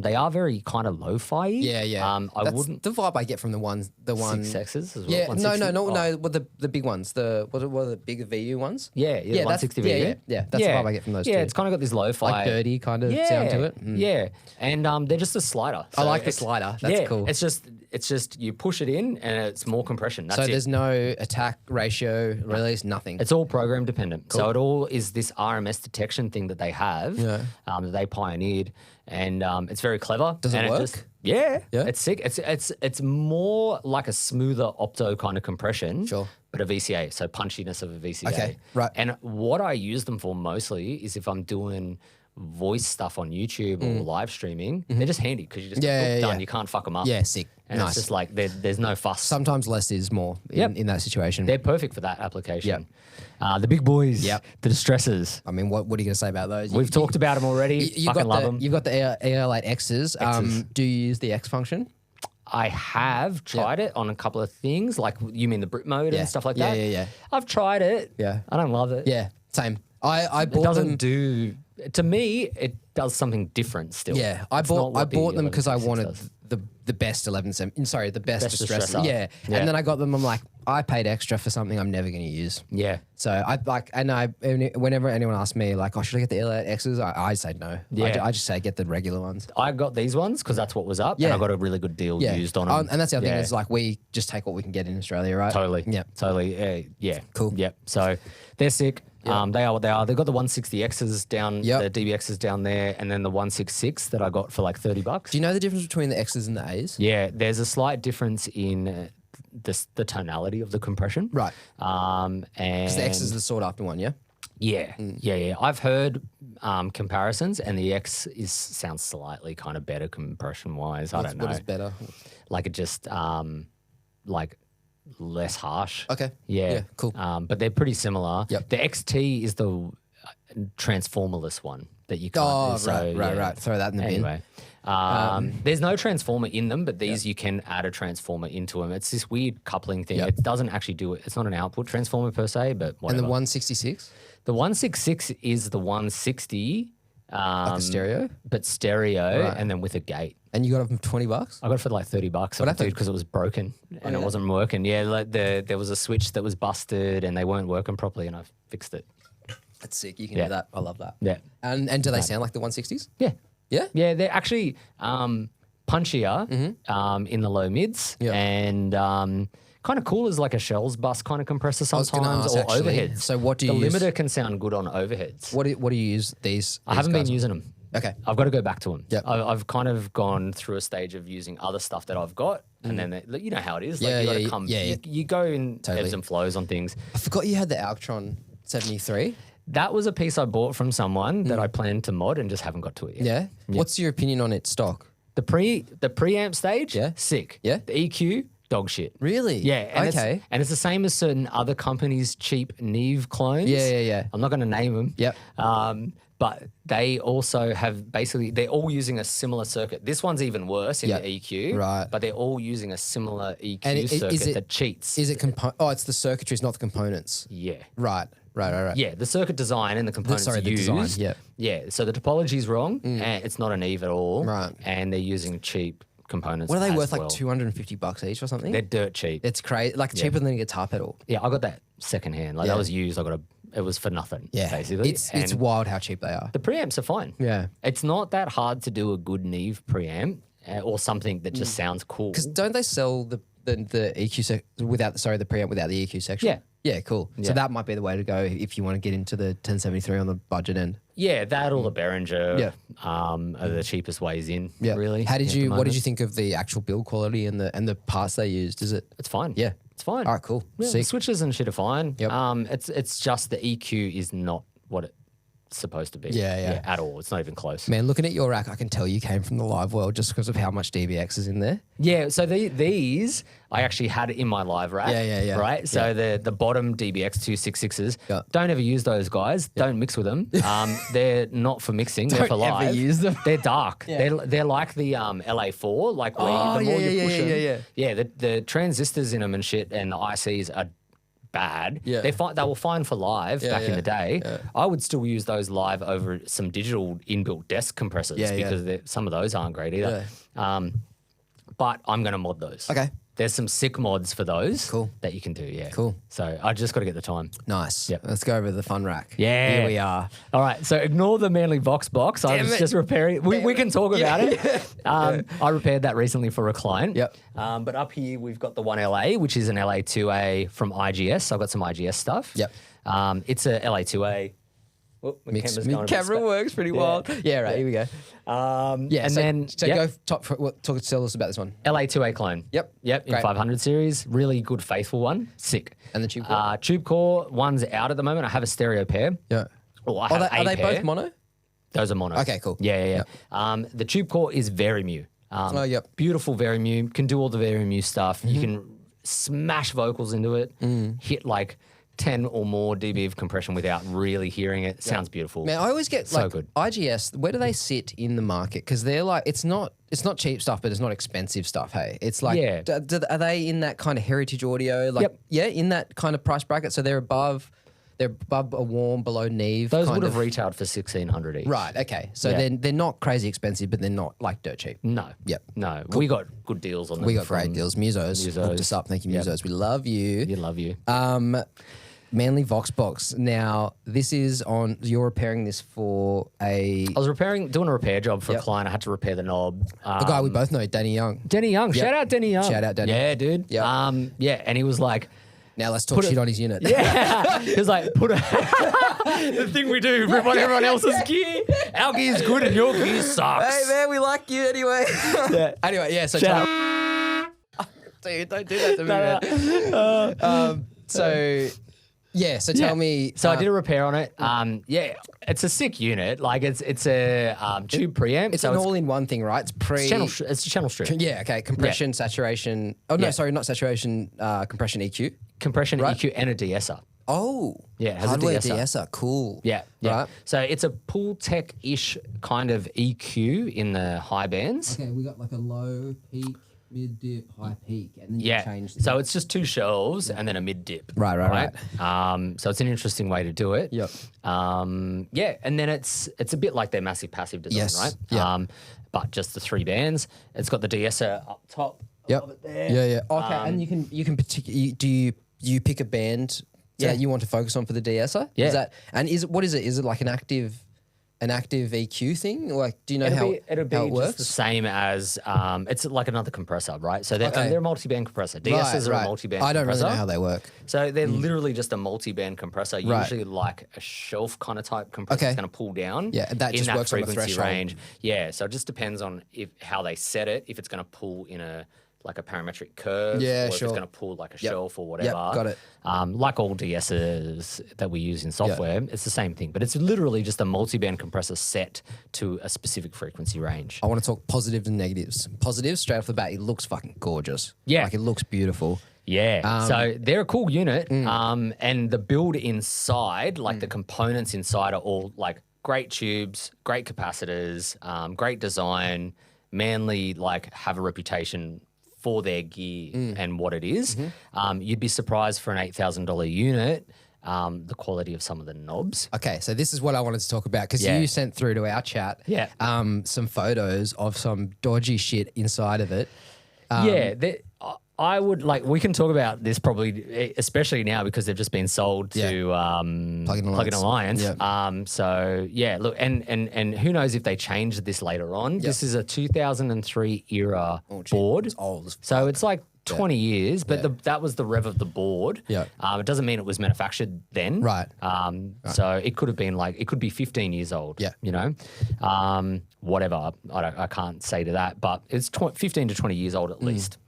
They are very kind of lo-fi. Yeah. I wouldn't. The vibe I get from the one. 6Xs as well. Yeah. 160? No. What the big ones? What are the big VU ones? Yeah. 160 VU. Yeah. That's the vibe I get from those. Yeah, two. it's kind of got this lo-fi, like dirty kind of sound to it. Yeah, and they're just a slider. I like the it's- slider. That's cool. It's just you push it in and it's more compression. That's So it. there's no attack ratio release, nothing. It's all program dependent. So it all is this RMS detection thing that they have, that they pioneered, and it's very clever. Does it and work? Yeah, Yeah? it's sick. It's more like a smoother opto kind of compression, Sure. but a VCA, so punchiness of a VCA. Okay, right. And what I use them for mostly is if I'm doing voice stuff on YouTube or live streaming, they're just handy because you just done. yeah. You can't fuck them up. Yeah, sick. And Nice. it's just like there's no fuss. Sometimes less is more in that situation. They're perfect for that application. The big boys, Yep. the distressers. I mean, what are you going to say about those? We've talked about them already. Fucking love them. You've got the AL8Xs. Do you use the X function? I have tried it on a couple of things, like you mean the Brit mode and stuff like that. Yeah. I've tried it. Yeah. I don't love it. Yeah, same. I It bought doesn't them. do. To me, it does something different still. Yeah, I It's not bought what the them because I 1176 wanted does. the best 11. Sorry, the best Best distressor. distressor. Yeah. Yeah. And then I got them. I'm like, I paid extra for something I'm never going to use. Yeah. So I like, and whenever anyone asks me like, oh, should I get the AL8Xs? I say no. Yeah. I just say get the regular ones. I got these ones because that's what was up, and I got a really good deal Yeah. used on them. And that's the other thing Yeah. is like we just take what we can get in Australia, right? Totally. Yeah. Totally. Yeah. Cool. Yep. So they're sick. They are what they are. They've got the 160Xs down, Yep. the DBXs down there, and then the 166 that I got for like $30. Do you know the difference between the X's and the A's? Yeah, there's a slight difference in the tonality of the compression. Right. And Because the X is the sought after one, yeah? Yeah, yeah. I've heard comparisons, and the X sounds slightly kind of better compression wise. I don't know. What is better? Like it just like less harsh. Okay. Yeah. Cool. But they're pretty similar. Yep. The XT is the transformerless one that you can't. Oh, so, right. Throw that in the bin. Anyway. There's no transformer in them, but these you can add a transformer into them. It's this weird coupling thing. It doesn't actually do it. It's not an output transformer per se, but whatever. And the 166? The 166 is the 160. Like a stereo? But stereo and then with a gate. And you got it for $20? I got it for like $30 What happened? because it was broken and it wasn't working. Yeah, like there was a switch that was busted and they weren't working properly and I fixed it. That's sick. You can do that. I love that. Yeah. And do they sound like the 160s? Yeah. Yeah? Yeah, they're actually punchier in the low mids and kind of cool as like a Shells bus kind of compressor sometimes or overheads. So what do you The use? limiter can sound good on overheads. What do you use these I haven't guys been using them. Okay. I've got to go back to them. Yep. I've kind of gone through a stage of using other stuff that I've got and then you know how it is. Like Yeah, you got yeah, to come, yeah, yeah. You go in Totally. ebbs and flows on things. I forgot you had the Altron 73. That was a piece I bought from someone that I planned to mod and just haven't got to it yet. Yeah? What's your opinion on it stock? The preamp stage, sick. Yeah? The EQ, dog shit. Really? Yeah. And Okay. It's the same as certain other companies' cheap Neve clones. Yeah. I'm not going to name them. Yep. But they also have they're all using a similar circuit. This one's even worse in the EQ. Right. But they're all using a similar EQ And circuit that cheats. Is it it's the circuitry, it's not the components. Yeah. Right. Yeah, the circuit design and the components the used. design, yeah. Yeah, so the topology is wrong and it's not an Eve at all. Right. And they're using cheap components. What are they as worth? well. Like $250 each or something? They're dirt cheap. It's crazy. Like cheaper than a guitar pedal. Yeah, I got that secondhand. Like that was used. It was for nothing. Yeah. Basically. It's wild how cheap they are. The preamps are fine. Yeah. It's not that hard to do a good Neve preamp or something that just sounds cool. Because don't they sell the EQ the preamp without the EQ section? Yeah. Yeah, cool. So that might be the way to go if you want to get into the 1073 on the budget end. Yeah, that or the Behringer Yeah. are the cheapest ways in, Yeah. really. What did you moment. think of the actual build quality and the parts they used? Is it? It's fine. Yeah. It's fine. All right, cool. Yeah, Sick. switches and shit are fine. Yep. It's just the EQ is not what it's supposed to be. Yeah. At all. It's not even close. Man, looking at your rack, I can tell you came from the live world just because of how much DBX is in there. Yeah, so these I actually had in my live rack. Yeah. Right? So the bottom DBX 266s, Yeah. don't ever use those guys. Don't mix with them. They're not for mixing. They're Don't for live. ever use them. They're dark. They're like the LA4, like where the more you push them. Yeah, the transistors in them and shit and the ICs are bad. Yeah. They were fine for live back in the day. Yeah. I would still use those live over some digital inbuilt desk compressors because some of those aren't great either. But I'm going to mod those. Okay. There's some sick mods for those Cool. that you can do, yeah. Cool. So I just got to get the time. Nice. Yep. Let's go over the fun rack. Yeah. Here we are. All right, so ignore the Manly Vox box. I was it. just repairing. We can talk about it. I repaired that recently for a client. Yep. But up here we've got the 1LA, which is an LA2A from IGS. I've got some IGS stuff. Yep. It's a LA2A. Oh, my camera's going a bit Camera works pretty wild. Yeah, right. Here we go. and so, then go tell us about this one. LA2A clone. Yep. In Great. 500 series. Really good, faithful one. Sick. And the tube core? Tube core, one's out at the moment. I have a stereo pair. Yeah. Or I Are have they a pair. both mono? Those are mono. Okay, cool. Yeah. The tube core is very mu. Yep. Beautiful very mu. Can do all the very mu stuff. You can smash vocals into it. Hit like 10 or more dB of compression without really hearing it. Sounds beautiful. Man, I always get So like good. IGS. Where do they sit in the market? Because they're like, it's not cheap stuff, but it's not expensive stuff. Hey, it's like, Yeah. are they in that kind of heritage audio? Like, Yep. yeah, in that kind of price bracket. So they're above a warm, below Neve. Those kind would have of. retailed for 1,600 each. Right. Okay. So Yeah. they're not crazy expensive, but they're not like dirt cheap. No. Yep. No. We got good deals on them. We got from great deals. Musos hooked us up. Thank you, Musos. We love you. You love you. Manly Voxbox. Now, this is on. You're repairing this for I was doing a repair job for a client. I had to repair the knob. a guy we both know, Danny Young. Denny Young. Shout out Denny Young. Shout out Denny. Yeah, dude. Yep. And he was like, Now let's talk shit on his unit. yeah. He was like, the thing we do for everyone else's gear. Our gear's good and your gear sucks. Hey man, we like you anyway. Anyway, yeah. So Shout dude, don't do that to me, man. So Yeah. So tell me. So I did a repair on it. Yeah, it's a sick unit. Like it's a tube preamp. It's so an all-in-one thing, right? it's a channel strip. Yeah. Okay. Compression, saturation. Oh no, sorry, not saturation. Compression, EQ. Compression, EQ, and a de-esser. Oh. Yeah, it has hardware a de-esser. de-esser. Cool. Yeah, yeah. Right. So it's a pool tech-ish kind of EQ in the high bands. Okay, we got like a low peak, mid dip, high peak, and then you Yeah. change. So it's just two shelves and then a mid dip. Right. So it's an interesting way to do it. Yep. Yeah, and then it's a bit like their massive passive design, Yes. right? Yeah. But just the 3 bands. It's got the de-esser up top. Yep. Of it there. Yeah. Okay, and you can do you pick a band that you want to focus on for the de-esser? Yeah. What is it? Is it like an active EQ thing? Like, do you know how It'll be how it just works? the same as it's like another compressor, right? So they're a multi-band compressor. DSs are a multi-band compressor. I don't really know how they work. So they're literally just a multi-band compressor, Right. usually like a shelf kind of type compressor. Okay. It's going to pull down. Yeah, and that in just that works on the frequency threshold. range. Yeah, so it just depends on how they set it. If it's going to pull in like a parametric curve, Yeah, or if sure. it's going to pull like a shelf or whatever. got it. Like all DSs that we use in software, it's the same thing, but it's literally just a multi-band compressor set to a specific frequency range. I want to talk positives and negatives. Positives, straight off the bat, it looks fucking gorgeous. Yeah. Like it looks beautiful. Yeah, so they're a cool unit, and the build inside, like the components inside, are all like great tubes, great capacitors, great design. Manly like have a reputation for their gear and what it is. You'd be surprised for an $8,000 unit, the quality of some of the knobs. Okay, so this is what I wanted to talk about because you sent through to our chat some photos of some dodgy shit inside of it. I would we can talk about this probably, especially now because they've just been sold to Plug-in Alliance. Yep. So yeah, look, and who knows if they change this later on. This is a 2003 era board. It's old as fuck. So it's like 20 years, but that was the rev of the board. Yeah. It doesn't mean it was manufactured then. Right. So it could have been it could be 15 years old. Yeah. You know, whatever. I can't say to that, but it's 15 to 20 years old at least.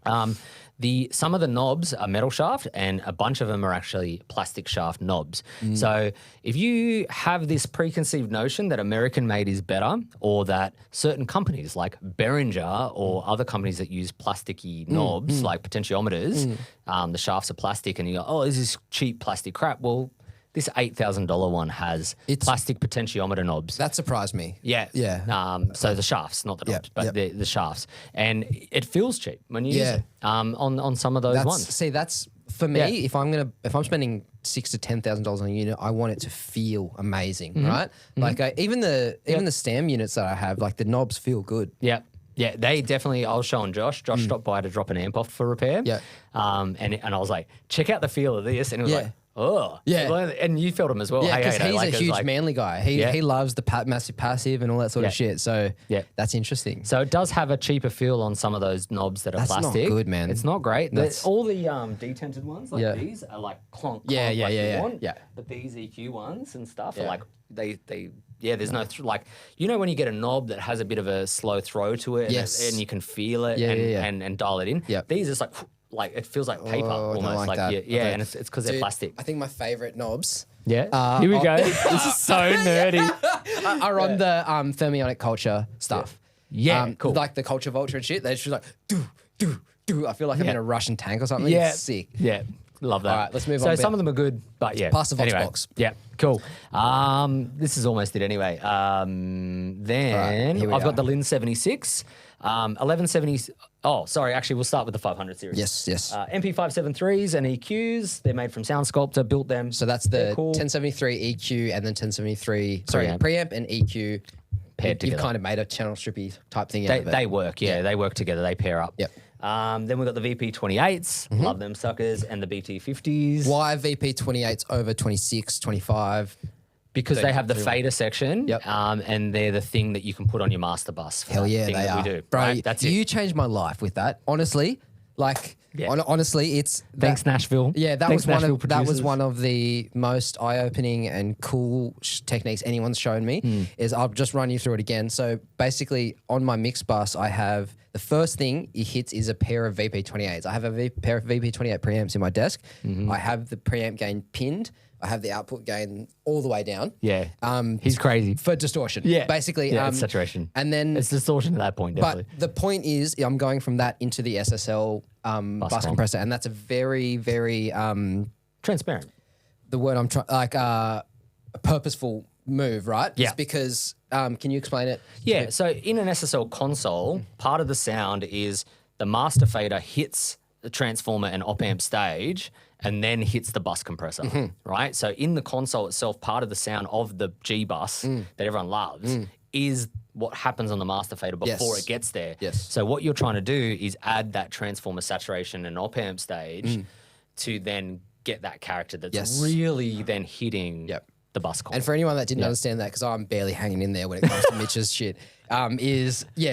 Some of the knobs are metal shaft and a bunch of them are actually plastic shaft knobs. So if you have this preconceived notion that American made is better, or that certain companies like Behringer or other companies that use plasticky knobs like potentiometers, the shafts are plastic and you go, oh, this is cheap plastic crap. Well, this $8,000 one has plastic potentiometer knobs. That surprised me. Yeah. So the shafts, not the knobs, but the shafts. And it feels cheap when you use it on some of those ones. See, that's for me. If I'm spending $6,000 to $10,000 on a unit, I want it to feel amazing, right? Like even the Stam units that I have, like the knobs feel good. Yeah. Yeah, they definitely. I was showing Josh. Josh stopped by to drop an amp off for repair. Yeah. And I was like, check out the feel of this, and he was like, oh, yeah. And you felt him as well. Yeah, because hey, he's a huge Manly guy. He loves the massive passive and all that sort of shit. So that's interesting. So it does have a cheaper feel on some of those knobs that are plastic. That's not good, man. It's not great. All the detented ones like these are like clonk. Yeah. But these EQ ones and stuff are like they. There's no when you get a knob that has a bit of a slow throw to it, and you can feel it and dial it in. Yep. These are like it feels like paper almost. And it's because they're plastic. I think my favorite knobs. Yeah. Here we go. This is so nerdy. Are on the thermionic culture stuff. Yeah. Cool. Like the culture vulture and shit. They're just like do. I feel like I'm in a Russian tank or something. Yeah. It's sick. Yeah. Love that. All right, let's move on. So some of them are good, but Pass the Vox box. Yeah, cool. This is almost it anyway. Then I've got the Lin 76, 1170. Oh, sorry. Actually, we'll start with the 500 series. Yes. MP573s and EQs. They're made from Sound Sculptor. Built them. So that's the 1073 EQ and then 1073. Sorry, preamp and EQ paired together. You've kind of made a channel strippy type thing out of it. They work. Yeah, they work together. They pair up. Yep. Then we've got the VP28s, love them suckers, and the BT50s. Why VP28s over 26, 25? Because they have the fader section, Yep. and they're the thing that you can put on your master bus. Hell yeah, they are. We do. Bro, right? That's you changed my life with that. Honestly, Like, Yeah. honestly, it's Thanks, Nashville. Yeah, that Thanks, was Nashville one of the most eye-opening and cool techniques anyone's shown me. Is I'll just run you through it again. So basically, on my mix bus, I have the first thing it hits is a pair of VP28s. I have a pair of VP28 preamps in my desk. I have the preamp gain pinned. I have the output gain all the way down. Yeah. He's crazy. For distortion. Yeah. Basically. Yeah, it's saturation. And then it's distortion at that point, definitely. But the point is, I'm going from that into the SSL bus compressor, and that's a very, very transparent. The word I'm trying, like a purposeful move, right? Yeah. It's because, can you explain it? Yeah. So in an SSL console, part of the sound is the master fader hits the transformer and op amp stage and then hits the bus compressor, right? So in the console itself, part of the sound of the G bus that everyone loves is what happens on the master fader before it gets there. Yes. So what you're trying to do is add that transformer saturation and op amp stage to then get that character that's really then hitting the bus comp. And for anyone that didn't understand that, because I'm barely hanging in there when it comes to Mitch's shit,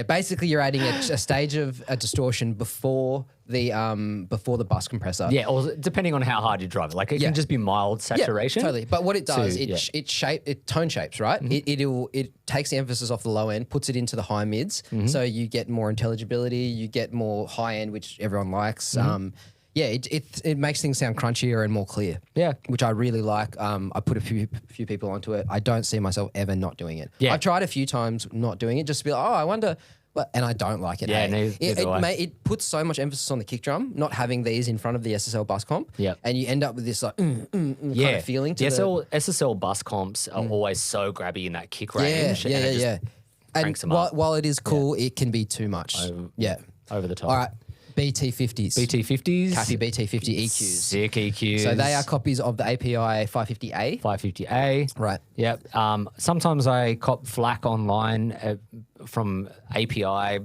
basically you're adding a stage of a distortion before the bus compressor. Yeah, or depending on how hard you drive it. Like it can just be mild saturation. Yeah, totally. But what it does, it tone shapes, right? It takes the emphasis off the low end, puts it into the high mids, so you get more intelligibility, you get more high end, which everyone likes. It makes things sound crunchier and more clear. Yeah. Which I really like. I put a few people onto it. I don't see myself ever not doing it. Yeah. I've tried a few times not doing it just to be like, I wonder. And I don't like it. Yeah, it puts so much emphasis on the kick drum, not having these in front of the SSL bus comp. Yeah. And you end up with this like kind of feeling to SSL bus comps are always so grabby in that kick range. And while it is cool, it can be too much. Over the top. All right. BT50s. BT50s. Cappy BT50 EQs. Sick EQs. So they are copies of the API 550A. 550A. Right. Yep. Sometimes I cop flack online from API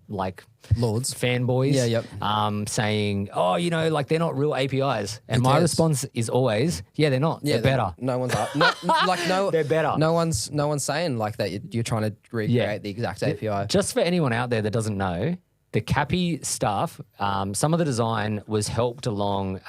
like Lords. fanboys. Yeah, yep. Saying, they're not real APIs. And my response is always, they're not. Yeah, they're better. No one's they're better. No one's saying like that you're trying to recreate the exact API. Just for anyone out there that doesn't know, the Cappy stuff, some of the design was helped along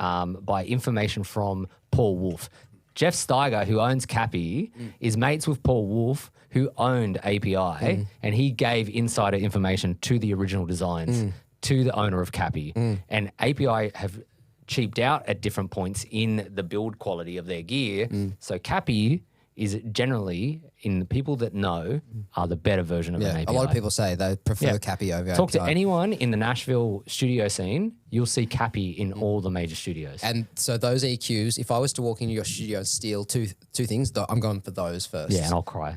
by information from Paul Wolf. Jeff Steiger, who owns Cappy, is mates with Paul Wolf, who owned API, and he gave insider information to the original designs, to the owner of Cappy. And API have cheaped out at different points in the build quality of their gear. So Cappy is generally, in the people that know, are the better version of an API. A lot of people say they prefer Cappy over Talk API. to anyone in the Nashville studio scene, you'll see Cappy in all the major studios. And so those EQs, if I was to walk into your studio and steal two things, I'm going for those first. Yeah, and I'll cry.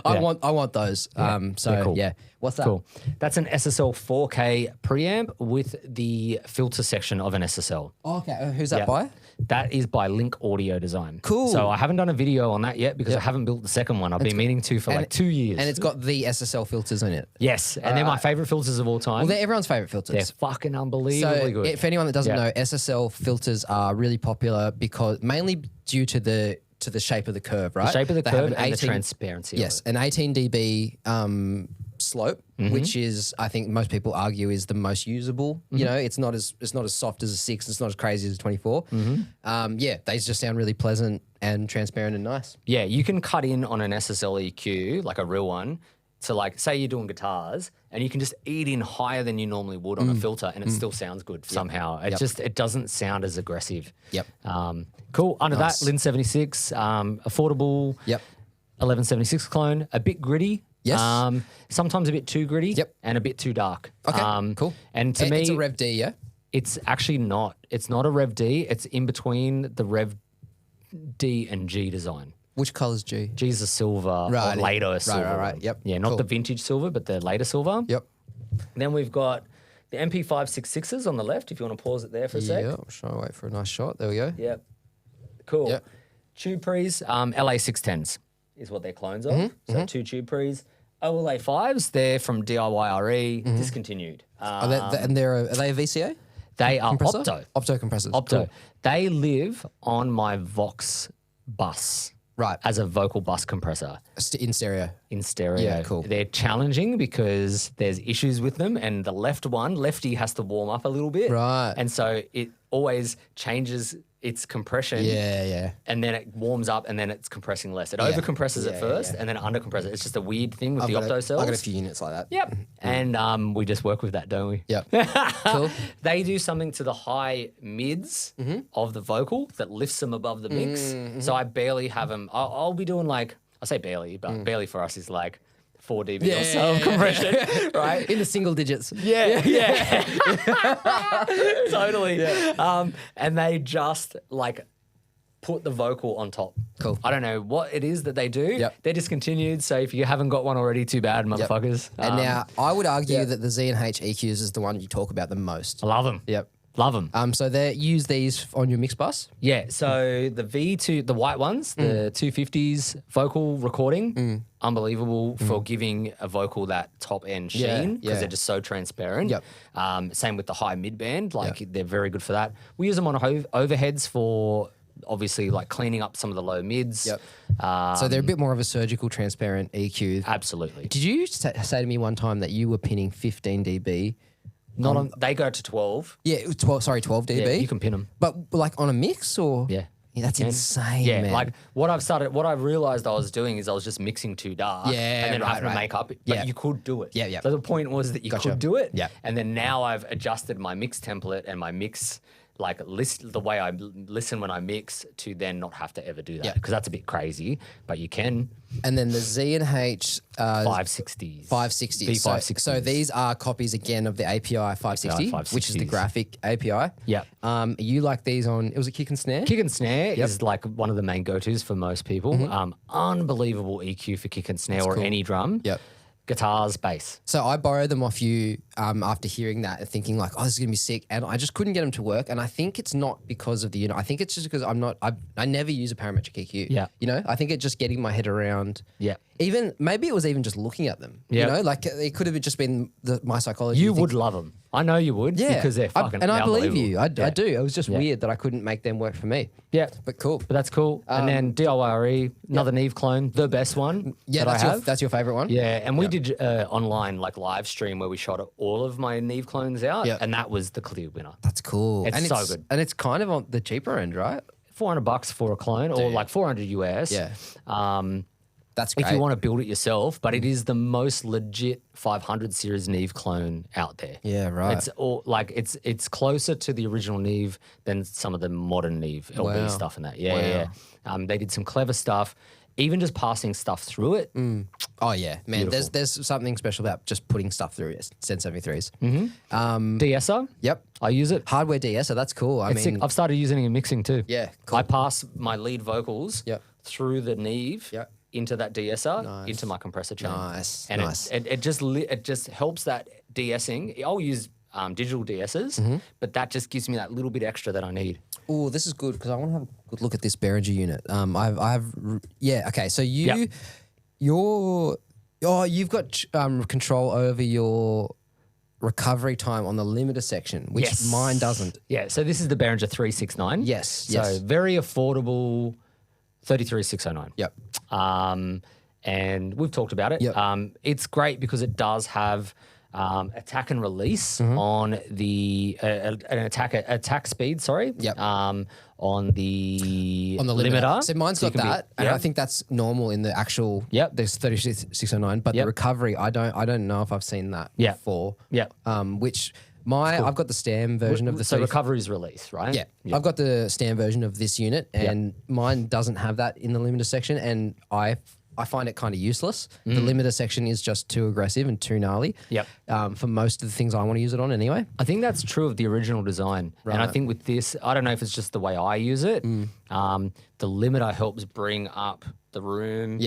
I want those. Cool. What's that? Cool. That's an SSL 4K preamp with the filter section of an SSL. Oh, okay. Who's that by? That is by Link Audio Design. Cool. So I haven't done a video on that yet because I haven't built the second one. I've been meaning to for like 2 years. And it's got the SSL filters in it. Yes, and they're my favorite filters of all time. Well, they're everyone's favorite filters. They're fucking unbelievably good. For anyone that doesn't know, SSL filters are really popular because mainly due to the shape of the curve, right? The shape of the They curve have and the transparency of it. An 18 dB slope, which is, I think most people argue, is the most usable. You know, it's not as soft as a 6, it's not as crazy as a 24. They just sound really pleasant and transparent and nice. Yeah, you can cut in on an SSL EQ, like a real one, to like, say you're doing guitars, and you can just eat in higher than you normally would on a filter, and it still sounds good somehow. It doesn't sound as aggressive. Yep. Cool. Under that, Lin 76, affordable. Yep. 1176 clone, a bit gritty. Yes. Sometimes a bit too gritty. Yep. And a bit too dark. Okay. Cool. And to me, it's a Rev D, yeah. It's actually not. It's not a Rev D. It's in between the Rev D and G design. Which colour's G? G's a silver, or later silver. Right. Yep. Yeah, not the vintage silver, but the later silver. Yep. Then we've got the MP566s on the left, if you want to pause it there for a sec. Yeah, I'm trying to wait for a nice shot. There we go. Yep. Cool. Yep. Tube pre's, LA610s is what they're clones of. So 2 tube pre's. OLA5s, they're from DIY RE, discontinued. Are they a VCA? They are compressor? Opto. Opto compressors. Opto. Cool. They live on my Vox bus. Right. as a vocal bus compressor. In stereo. In stereo. Yeah, cool. They're challenging because there's issues with them, and the lefty has to warm up a little bit. Right. And so it always changes its compression. Yeah. And then it warms up, and then it's compressing less. It overcompresses at first, and then it undercompresses. It's just a weird thing with the opto cells. I've got a few units like that. Yep. And we just work with that, don't we? Yep. Cool. They do something to the high mids of the vocal that lifts them above the mix. So I barely have them. I'll be doing like, I say barely, but barely for us is like 4 dB or so of compression, right? In the single digits. Yeah. Totally. Yeah. And they just like put the vocal on top. Cool. I don't know what it is that they do. Yep. They're discontinued, so if you haven't got one already, too bad, motherfuckers. And now I would argue that the Z&H EQs is the one you talk about the most. I love them. Yep. Love them. So they use these on your mix bus? Yeah, so the V2, the white ones, the 250s vocal recording, unbelievable for giving a vocal that top end sheen because they're just so transparent. Yep. Same with the high mid band, like they're very good for that. We use them on overheads for obviously like cleaning up some of the low mids. Yep. So they're a bit more of a surgical transparent EQ. Absolutely. Did you say to me one time that you were pinning 15 dB? Not on, they go to 12. Yeah, it was 12 dB. Yeah, you can pin them. But like on a mix or? Yeah. That's insane, yeah, man. like what I've realized I was doing is I was just mixing too dark and then having to make up. But you could do it. Yeah. So the point was that you could do it. Yeah. And then now I've adjusted my mix template and my mix, like the way I listen when I mix to then not have to ever do that because that's a bit crazy, but you can. And then the Z&H 560s. 560s. V560s. So these are copies again of the API 560, which is the graphic API. Yeah. You like these on, it was a kick and snare? Kick and snare is like one of the main go-tos for most people. Unbelievable EQ for kick and snare or any drum. Yep. Guitars, bass. So I borrowed them off you after hearing that and thinking like, oh, this is going to be sick. And I just couldn't get them to work. And I think it's not because of the unit. I think it's just because I never use a parametric EQ. Yeah. You know, I think it's just getting my head around. Yeah. Even, maybe it was even just looking at them. Yeah. You know, like it could have just been my psychology. You would love them. I know you would because they're fucking and I believe unbelievable. you. I do. It was just weird that I couldn't make them work for me. Yeah. But cool. But that's cool. And then DIYRE, another Neve clone, the best one. Yeah, that's your favorite one? Yeah. And we did online like live stream where we shot all of my Neve clones out and that was the clear winner. That's cool. It's so good. And it's kind of on the cheaper end, right? $400 for a clone or like 400 US. Yeah. That's great. If you want to build it yourself, but it is the most legit 500 series Neve clone out there. Yeah, right. It's all like it's closer to the original Neve than some of the modern Neve LB stuff and that. Yeah. They did some clever stuff. Even just passing stuff through it. Oh yeah, man. Beautiful. There's something special about just putting stuff through it. Sen 73s. De-esser. Yep. I use it. Hardware de-esser. That's cool. It's sick. I've started using it in mixing too. Yeah, cool. I pass my lead vocals through the Neve Yep. into that de-esser into my compressor channel. Nice. And nice. it just helps that de-essing. I'll use digital de-essers, but that just gives me that little bit extra that I need. Oh, this is good because I want to have a good look at this Behringer unit. Okay. So you've got control over your recovery time on the limiter section, which mine doesn't. Yeah. So this is the Behringer 369. Yes. So very affordable 33609. Yep. And we've talked about it. Yep. It's great because it does have attack and release on the an attack speed. Sorry. Yep. On the limiter. So mine's got that, and I think that's normal in the actual. Yep. There's 36609, but the recovery, I don't know if I've seen that before. Yeah. Which I've got the Stam version of the. So recovery is release, right? Yeah. I've got the Stam version of this unit, and mine doesn't have that in the limiter section, and I find it kind of useless. The limiter section is just too aggressive and too gnarly. Yep. For most of the things I want to use it on anyway. I think that's true of the original design. Right. And I think with this, I don't know if it's just the way I use it. The limiter helps bring up the room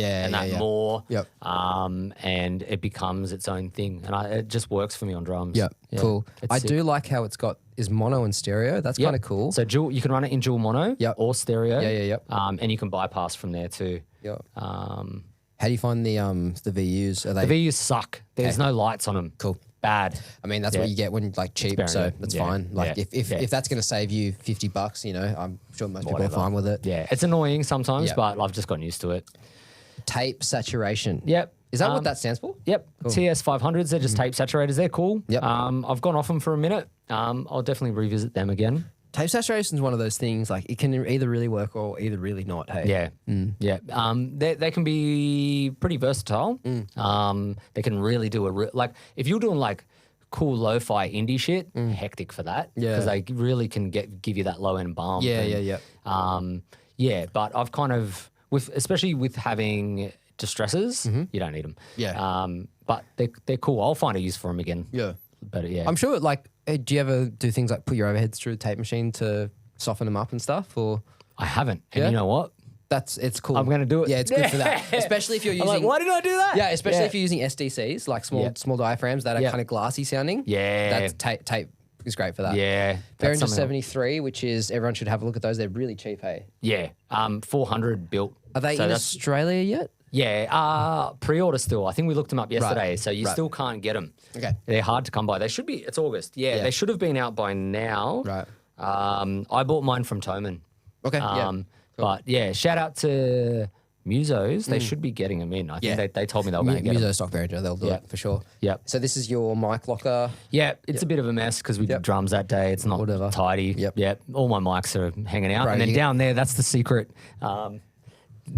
more. Yep. And it becomes its own thing. And it just works for me on drums. Yep. Yeah. Cool. I do like how it's got mono and stereo. That's kind of cool. So you can run it in dual mono or stereo. Yeah. And you can bypass from there too. Yeah. How do you find the VUs? Are they the VUs suck. There's no lights on them. Cool. bad. I mean, that's what you get when like cheap, so that's fine. Like if that's going to save you $50, you know, I'm sure most people are fine with it. Yeah, it's annoying sometimes, but I've just gotten used to it. Tape saturation. Yep. Is that what that stands for? Yep. Cool. TS500s, they're just tape saturators. They're cool. Yep. I've gone off them for a minute. I'll definitely revisit them again. Tape saturation is one of those things, like it can either really work or either really not. Hey. Yeah. Yeah. They can be pretty versatile. They can really do like if you're doing like cool lo-fi indie shit, hectic for that. Yeah. Because they really can give you that low end bomb. Yeah. Yeah. But I've kind of especially with having distresses, you don't need them. Yeah. But they're cool. I'll find a use for them again. Yeah. But yeah. I'm sure like, do you ever do things like put your overheads through the tape machine to soften them up and stuff? Or I haven't. And you know what? It's cool. I'm going to do it. Yeah, it's good for that. Especially if you're using... I'm like, why did I do that? Yeah, especially if you're using SDCs, like small diaphragms that are kind of glassy sounding. Yeah. That's tape is great for that. Yeah. Behringer 73, which is, everyone should have a look at those. They're really cheap, hey? Yeah. 400 built. Are they in Australia yet? Yeah, pre-order still. I think we looked them up yesterday, so you still can't get them. Okay. They're hard to come by. They should be, it's August. Yeah, they should have been out by now. Right. I bought mine from Toman. Okay, Cool. But yeah, shout out to Musos. They should be getting them in. I think they told me they were going to get them. Musos stock Behringer, they'll do it for sure. Yep. So this is your mic locker. Yeah, it's a bit of a mess because we did drums that day. It's not tidy. Yep. All my mics are hanging out. And then down there, that's the secret.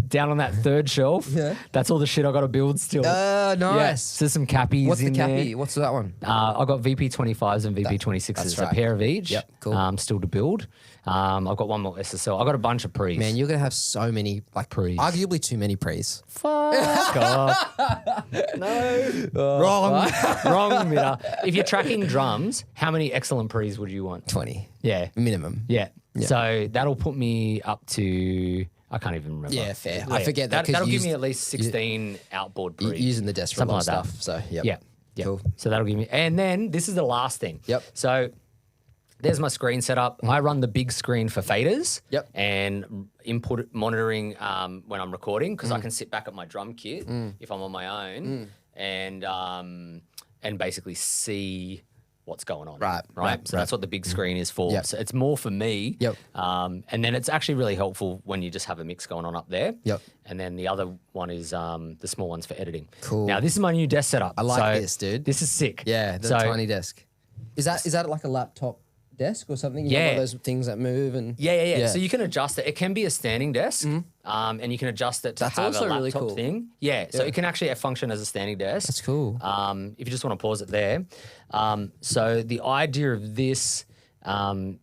Down on that third shelf, that's all the shit I got to build still. Nice. Yeah, so some cappies. What's the in cappy? there. What's that one? I got VP25s and VP26s, that's right. a pair of each. Yep, cool. Still to build. I've got one more SSL. I got a bunch of pre's. Man, you're gonna have so many like pre's. Arguably too many pre's. Fuck off. No. Wrong, Mitta. If you're tracking drums, how many excellent pre's would you want? 20. Yeah. Minimum. Yeah. So that'll put me up to... I can't even remember. Yeah, fair. I forget that. That'll give me at least 16 outboard pre. Using the desk for a lot of like stuff. So, yeah. Cool. So that'll give me... And then this is the last thing. Yep. So there's my screen setup. I run the big screen for faders. Yep. And input monitoring when I'm recording because I can sit back at my drum kit if I'm on my own and basically see... what's going on. Right. So that's what the big screen is for. Yep. So it's more for me. Yep. And then it's actually really helpful when you just have a mix going on up there. Yep. And then the other one is the small ones for editing. Cool. Now this is my new desk setup. I like this, dude. This is sick. Yeah, the tiny desk. Is that like a laptop desk or something? You know, one of those things that move and... Yeah. So you can adjust it. It can be a standing desk and you can adjust it to have also a laptop really cool. thing. Yeah. So it can actually function as a standing desk. That's cool. If you just want to pause it there. So the idea of this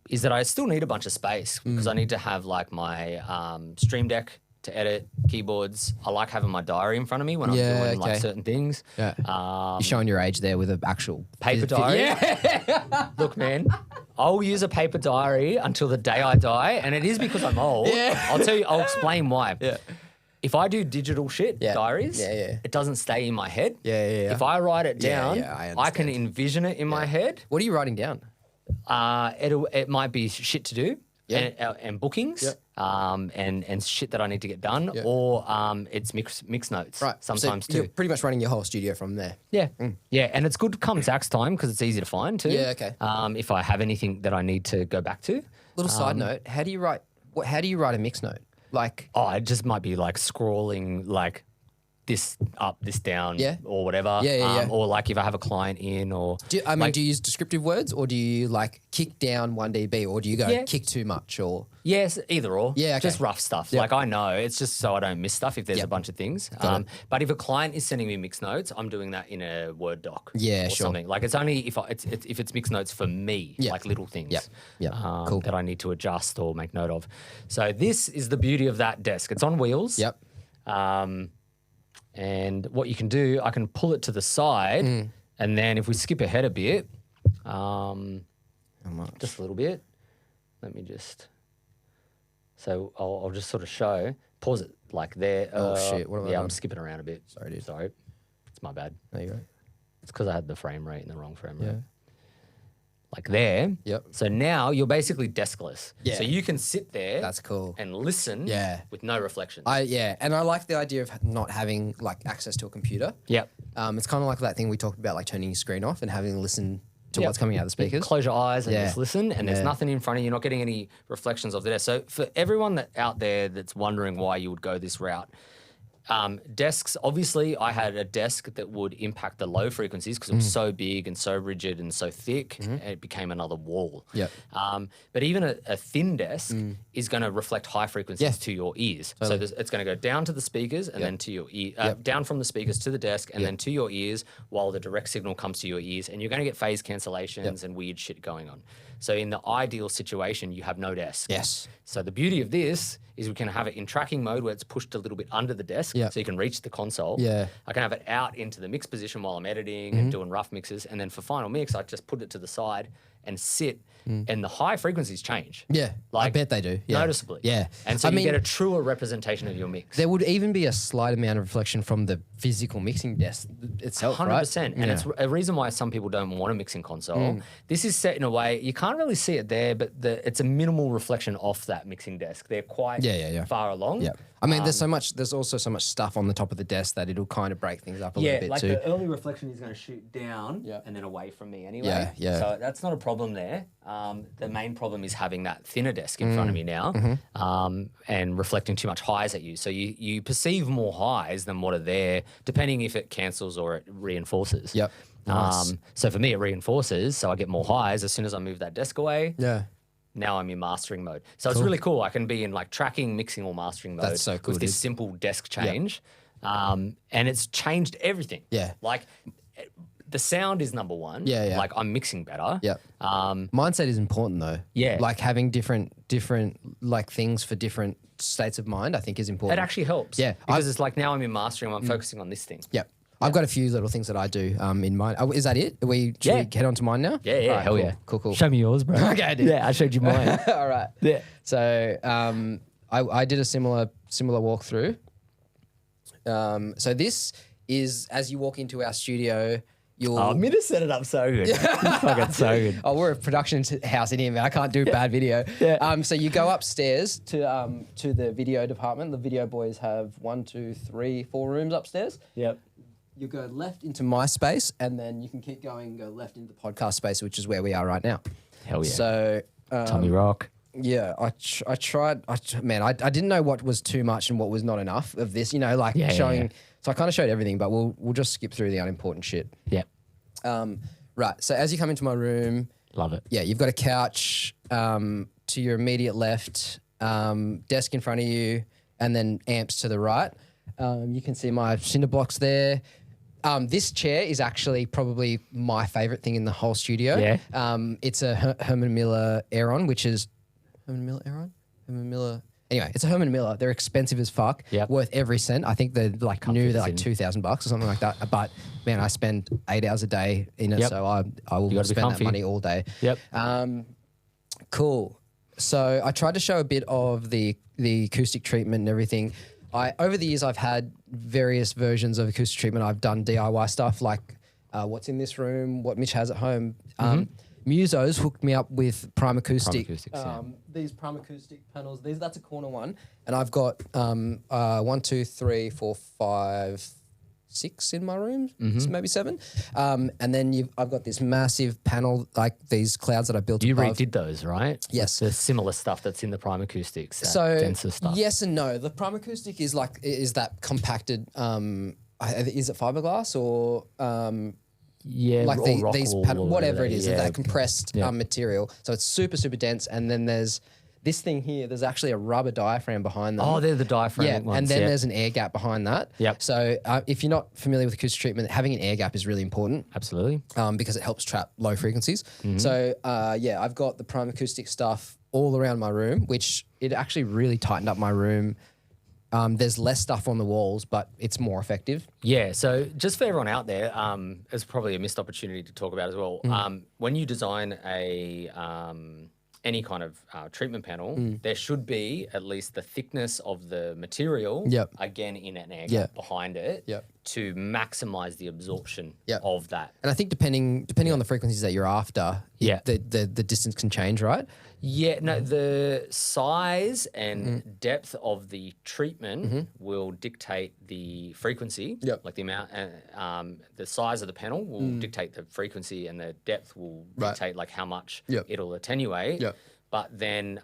is that I still need a bunch of space because I need to have like my Stream Deck to edit, keyboards. I like having my diary in front of me when I'm doing like certain things. Yeah. You're showing your age there with an actual paper diary. Yeah. Look, man, I'll use a paper diary until the day I die, and it is because I'm old. Yeah. I'll explain why. Yeah. If I do digital shit, diaries, it doesn't stay in my head. Yeah. If I write it down, I can envision it in my head. What are you writing down? It might be shit to do and bookings and shit that I need to get done, or it's mix notes sometimes too. You're pretty much running your whole studio from there. Yeah, yeah, and it's good come tax time because it's easy to find too. Yeah, okay. If I have anything that I need to go back to. Little side note: how do you write a mix note? Like, it just might be like scrolling like this up, this down, or whatever. Yeah. Or like if I have a client in, or do you use descriptive words, or do you like kick down 1 dB, or do you go kick too much, or? Yes, either or. Yeah, okay. Just rough stuff. Like I know it's just so I don't miss stuff if there's a bunch of things. But if a client is sending me mix notes, I'm doing that in a Word doc. Yeah, or sure. something. Like it's only if it's mix notes for me, like little things. Cool. That I need to adjust or make note of. So this is the beauty of that desk. It's on wheels. Yep. And what you can do, I can pull it to the side, and then if we skip ahead a bit, just a little bit. Let me just. So I'll just sort of show. Pause it like there. Oh shit! What have I done? I'm skipping around a bit. Sorry, dude. Sorry, it's my bad. There you go. It's because I had the frame rate in the wrong frame rate. Like there. Yep. So now you're basically deskless. Yeah. So you can sit there. That's cool. And listen. Yeah. With no reflections. And I like the idea of not having like access to a computer. Yep. It's kind of like that thing we talked about, like turning your screen off and having to listen to what's coming out of the speakers. Close your eyes and just listen, and there's nothing in front of you. You're not getting any reflections of the desk. So for everyone out there that's wondering why you would go this route, desks, obviously I had a desk that would impact the low frequencies because it was so big and so rigid and so thick, and it became another wall. Yep. But even a thin desk is going to reflect high frequencies to your ears. Totally. So it's going to go down to the speakers and then to your ear, down from the speakers to the desk and then to your ears while the direct signal comes to your ears, and you're going to get phase cancellations and weird shit going on. So in the ideal situation, you have no desk. Yes. So the beauty of this is we can have it in tracking mode where it's pushed a little bit under the desk so you can reach the console. Yeah. I can have it out into the mix position while I'm editing and doing rough mixes. And then for final mix, I just put it to the side and sit, and the high frequencies change. Yeah, I bet they do. Yeah. Noticeably. Yeah. And so you get a truer representation of your mix. There would even be a slight amount of reflection from the physical mixing desk itself, 100%. Right? And it's a reason why some people don't want a mixing console. This is set in a way, you can't really see it there, but it's a minimal reflection off that mixing desk. They're quite far along. Yeah. I mean, there's also so much stuff on the top of the desk that it'll kind of break things up a little bit too. Yeah, like the early reflection is going to shoot down and then away from me anyway. Yeah, yeah. So that's not a problem there. The main problem is having that thinner desk in front of me now and reflecting too much highs at you. So you perceive more highs than what are there, depending if it cancels or it reinforces. Yep. Nice. So for me, it reinforces, so I get more highs as soon as I move that desk away. Yeah. Now I'm in mastering mode. So it's really cool. I can be in like tracking, mixing, or mastering mode. That's so cool, with this dude. simple desk change. And it's changed everything. Yeah. Like the sound is number one. Yeah, yeah. Like I'm mixing better. Yeah. Mindset is important though. Yeah. Like having different like things for different states of mind, I think is important. It actually helps. Yeah. Because it's like now I'm in mastering, I'm focusing on this thing. Yep. I've got a few little things that I do in mine. Oh, is that it? Should we get on to mine now? Yeah, Right, hell cool, yeah. Cool. Show me yours, bro. Okay, dude. Yeah, I showed you mine. All right. Yeah. So I did a similar walkthrough. So this is as you walk into our studio, you'll. Mitta set it up so good. It's fucking so good. Oh, we're a production house in here, man. I can't do bad video. Yeah. So you go upstairs to the video department. The video boys have 1, 2, 3, 4 rooms upstairs. Yep. You go left into my space, and then you can keep going and go left into the podcast space, which is where we are right now. Hell yeah. So Tommirock. yeah, I tried. I didn't know what was too much and what was not enough of this. You know, like showing. Yeah. So I kind of showed everything, but we'll just skip through the unimportant shit. Yep. Right. So as you come into my room, Love it. yeah, you've got a couch to your immediate left, desk in front of you, and then amps to the right. You can see my cinder blocks there. This chair is actually probably my favorite thing in the whole studio. Yeah. It's a Herman Miller Aeron, which is Herman Miller Aeron? Herman Miller. Anyway, it's a Herman Miller. They're expensive as fuck. Yep. Worth every cent. I think they're like new. They're like $2,000 or something like that. But man, I spend 8 hours a day in it, so I will spend that money all day. Yep. Cool. So I tried to show a bit of the acoustic treatment and everything. Over the years, I've had various versions of acoustic treatment. I've done DIY stuff like what's in this room, what Mitch has at home. Musos hooked me up with Prime Acoustic. These Prime Acoustic panels. That's a corner one, and I've got 1, 2, 3, 4, 5, 6 in my room, maybe 7. And then I've got this massive panel, like these clouds that I built. You above. redid those, right? Yes. The similar stuff that's in the Prime Acoustics. That So denser stuff. yes and no. The Prime Acoustic is that compacted. Is it fiberglass or? Yeah, like or these Rockwool whatever it is, yeah. that compressed material. So it's super, super dense. And then there's this thing here. There's actually a rubber diaphragm behind them. Oh, they're the diaphragm ones. And then there's an air gap behind that. Yep. So if you're not familiar with acoustic treatment, having an air gap is really important. Absolutely. Because it helps trap low frequencies. So I've got the Prime Acoustic stuff all around my room, which it actually really tightened up my room. There's less stuff on the walls, but it's more effective. Yeah. So just for everyone out there, it's probably a missed opportunity to talk about as well. When you design any kind of treatment panel, there should be at least the thickness of the material, again, in an air gap behind it, to maximize the absorption Yep. of that. And I think depending on the frequencies that you're after, the distance can change, right? Yeah, no, the size and depth of the treatment will dictate the frequency. Yep. Like the amount, the size of the panel will dictate the frequency, and the depth will dictate like how much it'll attenuate. Yep. But then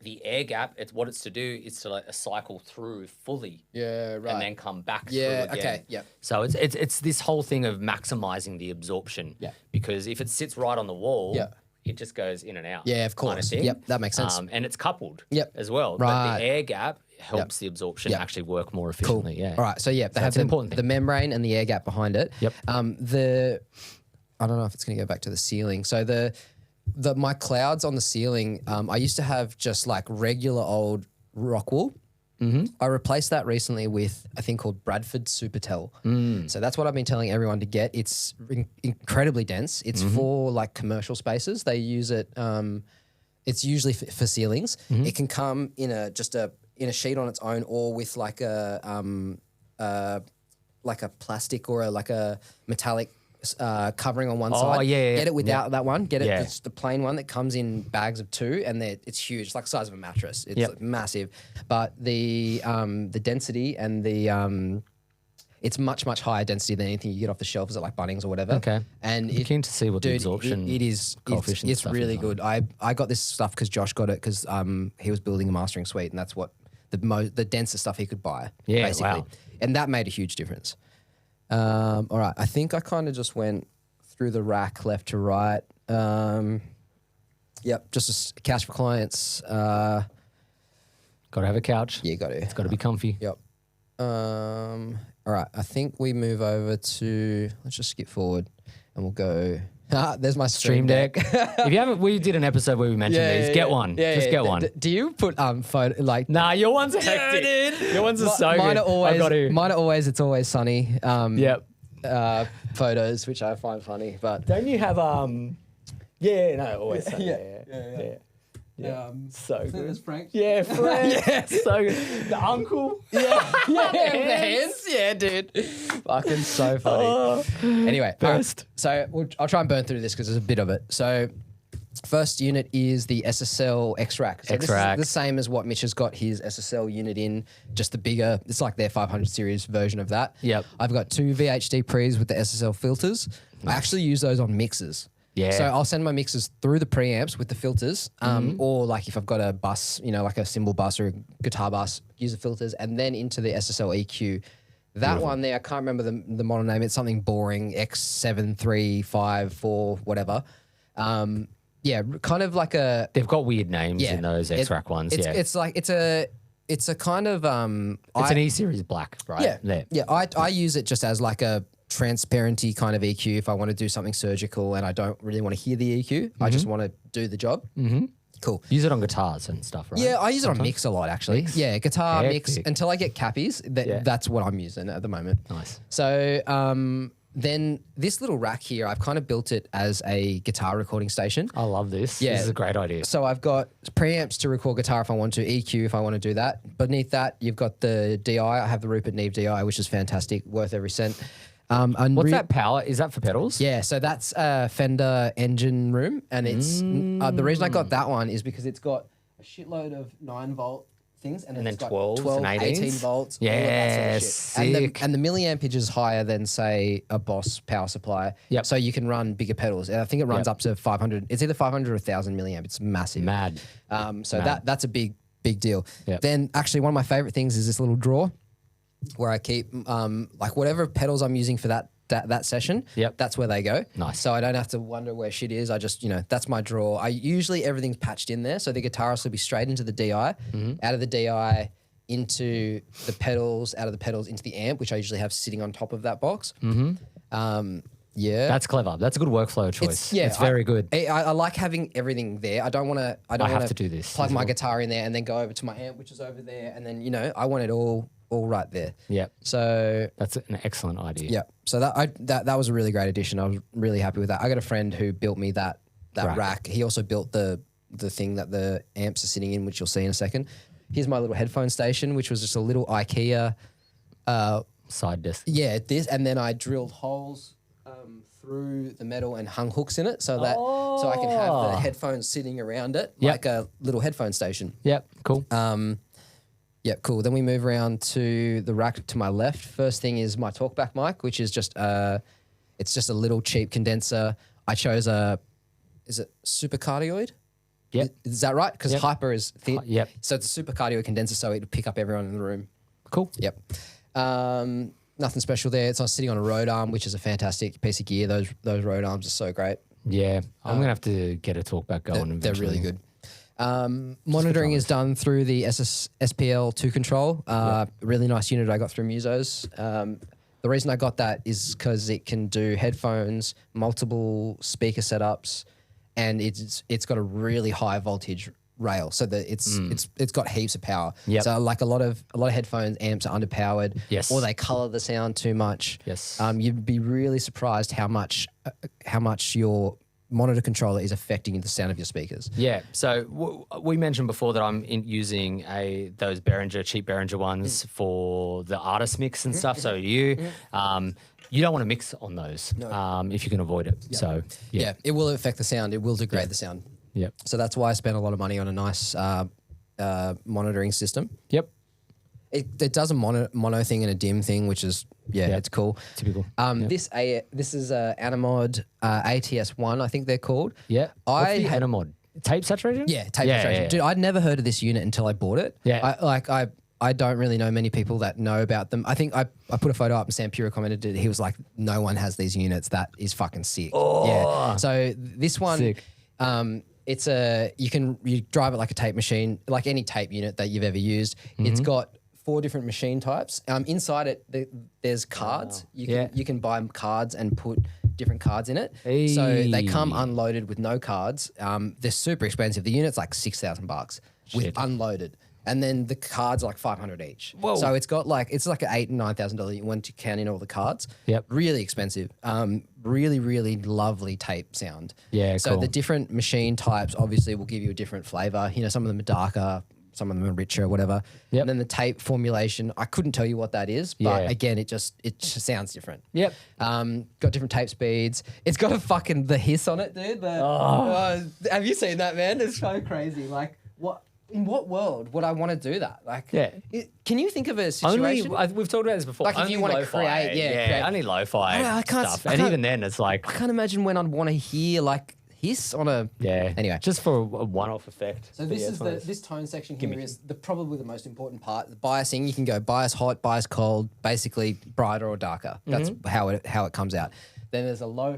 the air gap, what it's to do is to like a cycle through fully. Yeah, right. And then come back through Yeah, again. okay, yep. So it's this whole thing of maximizing the absorption. Yeah. Because if it sits right on the wall, Yeah. it just goes in and out. Yeah, of course. Kind of thing. Yep, that makes sense. And it's coupled Yep. as well. But Right. the air gap helps the absorption Yep. actually work more Cool. efficiently. Yeah. All right. So yeah, they have that's an important the thing. membrane and the air gap behind it. Yep. I don't know if it's going to go back to the ceiling. So my clouds on the ceiling, I used to have just like regular old rock wool. Mm-hmm. I replaced that recently with a thing called Bradford Supertel. So that's what I've been telling everyone to get. It's incredibly dense. It's for like commercial spaces. They use it. It's usually for ceilings. It can come in a sheet on its own, or with like a plastic or like a metallic covering on one side. Yeah. Get it without that one. Get it Yeah. just the plain one that comes in bags of 2, and it's huge. It's like the size of a mattress. It's like massive. But the density and it's much higher density than anything you get off the shelves at like Bunnings or whatever. Okay. And I'm keen to see what the absorption it's really good. I got this stuff because Josh got it because he was building a mastering suite, and that's what the densest stuff he could buy. Yeah, basically. wow. And that made a huge difference. All right, I think I kind of just went through the rack left to right. Yep, just a couch for clients. Got to have a couch. Yeah, got to. It's got to be comfy. Yep. All right, I think we move over to, let's just skip forward and we'll go. There's my Stream Deck. If you haven't, we did an episode where we mentioned these. Get one. Just get one. Do you put photo like? Nah, your ones are hectic. Dude. Your ones are so Mine good. are always. I've got to. Mine are always. It's always sunny. Yep. Photos, which I find funny, but Don't you have Yeah, no, always. So, yeah. So good. There's Frank. Yeah, Frank. Yeah, so good. The uncle. Yeah, the hands. Yeah, dude. Fucking so funny. Anyway, Best. So I'll try and burn through this because there's a bit of it. So first unit is the SSL X-Rack. So X-Rack. This is the same as what Mitch has got his SSL unit in, just the bigger, it's like their 500 series version of that. Yep. I've got 2 VHD pre's with the SSL filters. I actually use those on mixers. Yeah. So I'll send my mixers through the preamps with the filters, or like if I've got a bus, like a cymbal bus or a guitar bus, use the filters, and then into the SSL EQ. That one there, I can't remember the model name. It's something boring, X7354, whatever. Yeah, kind of like a. They've got weird names in those X-Rack ones. It's like it's a kind of it's an E-series black, right? Yeah, There. yeah. I use it just as like a transparency kind of EQ if I want to do something surgical and I don't really want to hear the EQ. I just want to do the job. Mm-hmm. Cool. Use it on guitars and stuff, right? Yeah, I use it on mix a lot actually. Yeah, guitar, mix, Hectic. until I get cappies. That's what I'm using at the moment. Nice. So then this little rack here, I've kind of built it as a guitar recording station. I love this. Yeah. This is a great idea. So I've got preamps to record guitar if I want to, EQ if I want to do that. Beneath that, you've got the DI. I have the Rupert Neve DI, which is fantastic, worth every cent. What's that power? Is that for pedals? Yeah, so that's a Fender engine room, and it's the reason I got that one is because it's got a shitload of 9-volt things, and then it's got 12s and 18 18s? volts. Yeah, all of that sort of shit. sick. And the milliampage is higher than say a Boss power supply. Yep. So you can run bigger pedals. And I think it runs up to 500. It's either 500 or 1,000 milliamp. It's massive. Mad. That's a big deal. Yep. Then actually one of my favorite things is this little drawer where I keep like whatever pedals I'm using for that session. Yep. That's where they go. Nice. So I don't have to wonder where shit is. I just, that's my drawer. I usually everything's patched in there. So the guitarist will be straight into the DI, out of the DI into the pedals, out of the pedals into the amp, which I usually have sitting on top of that box. Yeah. That's clever. That's a good workflow choice. It's very good. I like having everything there. I don't want to. I have to do this Plug as my well. guitar in there and then go over to my amp, which is over there, and then I want it all right there. Yeah. So That's an excellent idea. yeah. So that was a really great addition. I was really happy with that. I got a friend who built me that rack. He also built the thing that the amps are sitting in, which you'll see in a second. Here's my little headphone station, which was just a little IKEA side disc. Yeah, this, and then I drilled holes through the metal and hung hooks in it so I can have the headphones sitting around it like a little headphone station. Yep, cool. Yeah, cool. Then we move around to the rack to my left. First thing is my talkback mic, which is just it's just a little cheap condenser. I chose is it supercardioid? Yep. Is that right? Because hyper is thin. Yep. So it's a supercardioid condenser, so it'll pick up everyone in the room. Cool. Yep. Nothing special there. It's sitting on a road arm, which is a fantastic piece of gear. Those road arms are so great. Yeah, I'm gonna have to get a talkback going. They're really good. Monitoring is done through the SPL2 control. Really nice unit I got through Musos. The reason I got that is because it can do headphones, multiple speaker setups, and it's got a really high voltage rail, so that it's got heaps of power. Yep. So like a lot of headphones amps are underpowered, Yes. or they color the sound too much. Yes. You'd be really surprised how much your monitor controller is affecting the sound of your speakers. Yeah. So we mentioned before that I'm using those cheap Behringer ones for the artist mix and stuff. So you don't want to mix on those if you can avoid it. Yep. So yeah, it will affect the sound. It will degrade the sound. Yep. So that's why I spent a lot of money on a nice monitoring system. Yep. It does a mono thing and a dim thing, which is it's cool. Typical. This is a Anamod ATS1, I think they're called. Yeah. What's the Anamod? Tape saturation? Yeah, tape saturation. Yeah. Dude, I'd never heard of this unit until I bought it. Yeah. I don't really know many people that know about them. I think I put a photo up and Sam Pura commented it. He was like, no one has these units. That is fucking sick. Oh. Yeah. So this one, sick. You drive it like a tape machine, like any tape unit that you've ever used. It's got 4 different machine types. Inside it, there's cards. You can buy cards and put different cards in it. Hey. So they come unloaded with no cards. They're super expensive. The unit's like $6,000 with unloaded. And then the cards are like $500 each. Whoa. So it's got like, it's like an $8,000 and $9,000 once you count in all the cards. Yep. Really expensive. Really, really lovely tape sound. Yeah, So cool. the different machine types obviously will give you a different flavor. You know, some of them are darker, some of them are richer, whatever. Yep. And then the tape formulation, I couldn't tell you what that is, but again, it just sounds different. Yep. Got different tape speeds. It's got the hiss on it, dude. Have you seen that, man? It's so crazy. Like, in what world would I want to do that? Like, can you think of a situation? We've talked about this before. Like if you want to create, only lo-fi I can't, stuff. And even then, it's like... I can't imagine when I'd want to hear like hiss on a... Yeah. Anyway. Just for a one-off effect. So this tone section here is probably the most important part. The biasing, you can go bias hot, bias cold, basically brighter or darker. That's how it comes out. Then there's a low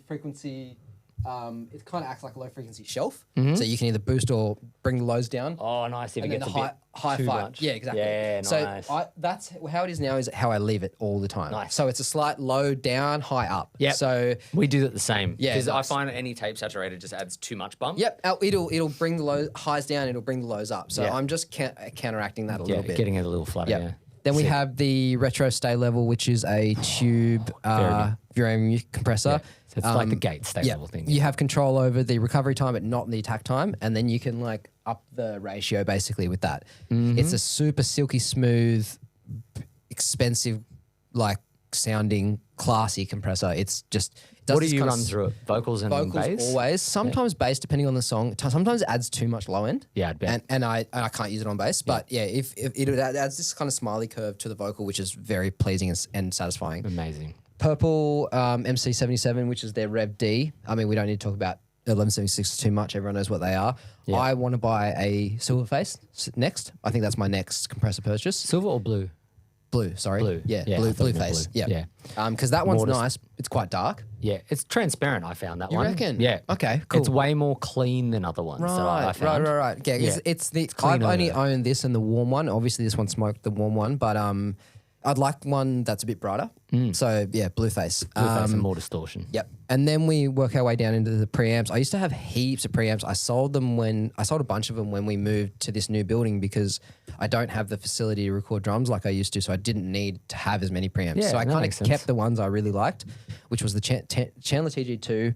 frequency... it kind of acts like a low frequency shelf, so you can either boost or bring the lows down. Oh, nice! If and it then gets the a bit high too five, much. yeah, exactly. Yeah, nice. So that's how it is now. Is how I leave it all the time. Nice. So it's a slight low down, high up. Yeah. So we do it the same. Yeah, because I nice. find any tape saturator just adds too much bump. Yep. It'll bring the highs down. It'll bring the lows up. So I'm just counteracting that a little bit. Getting it a little flatter. Yep. Yeah. Then we have the retro stay level, which is a tube Viridian compressor. Yeah. So it's like the gate stay level thing. You have control over the recovery time, but not the attack time, and then you can like up the ratio basically with that. It's a super silky smooth, expensive, like sounding classy compressor. It's just what do you run through it? Vocals and bass? Always. Sometimes bass, depending on the song. Sometimes it adds too much low end. Yeah, I'd bet. And I can't use it on bass. But yeah, if it adds this kind of smiley curve to the vocal, which is very pleasing and satisfying. Amazing. Purple MC77, which is their Rev D. I mean, we don't need to talk about 1176 too much. Everyone knows what they are. Yeah. I want to buy a silver face next. I think that's my next compressor purchase. Silver or blue? Blue, sorry. Blue. Yeah, blue face. Blue. Yeah. Because that one's nice. It's quite dark. Yeah, it's transparent, I found that one. You reckon? Yeah. Okay, cool. It's way more clean than other ones that I found. Right. Yeah, I've only owned this and the warm one. Obviously, this one smoked the warm one, but I'd like one that's a bit brighter. So yeah, blue face. Blue face and more distortion. Yep. And then we work our way down into the preamps. I used to have heaps of preamps. I sold a bunch of them when we moved to this new building because I don't have the facility to record drums like I used to, so I didn't need to have as many preamps. Yeah, so I that kind makes of sense. kept the ones I really liked, which was the Chandler TG2,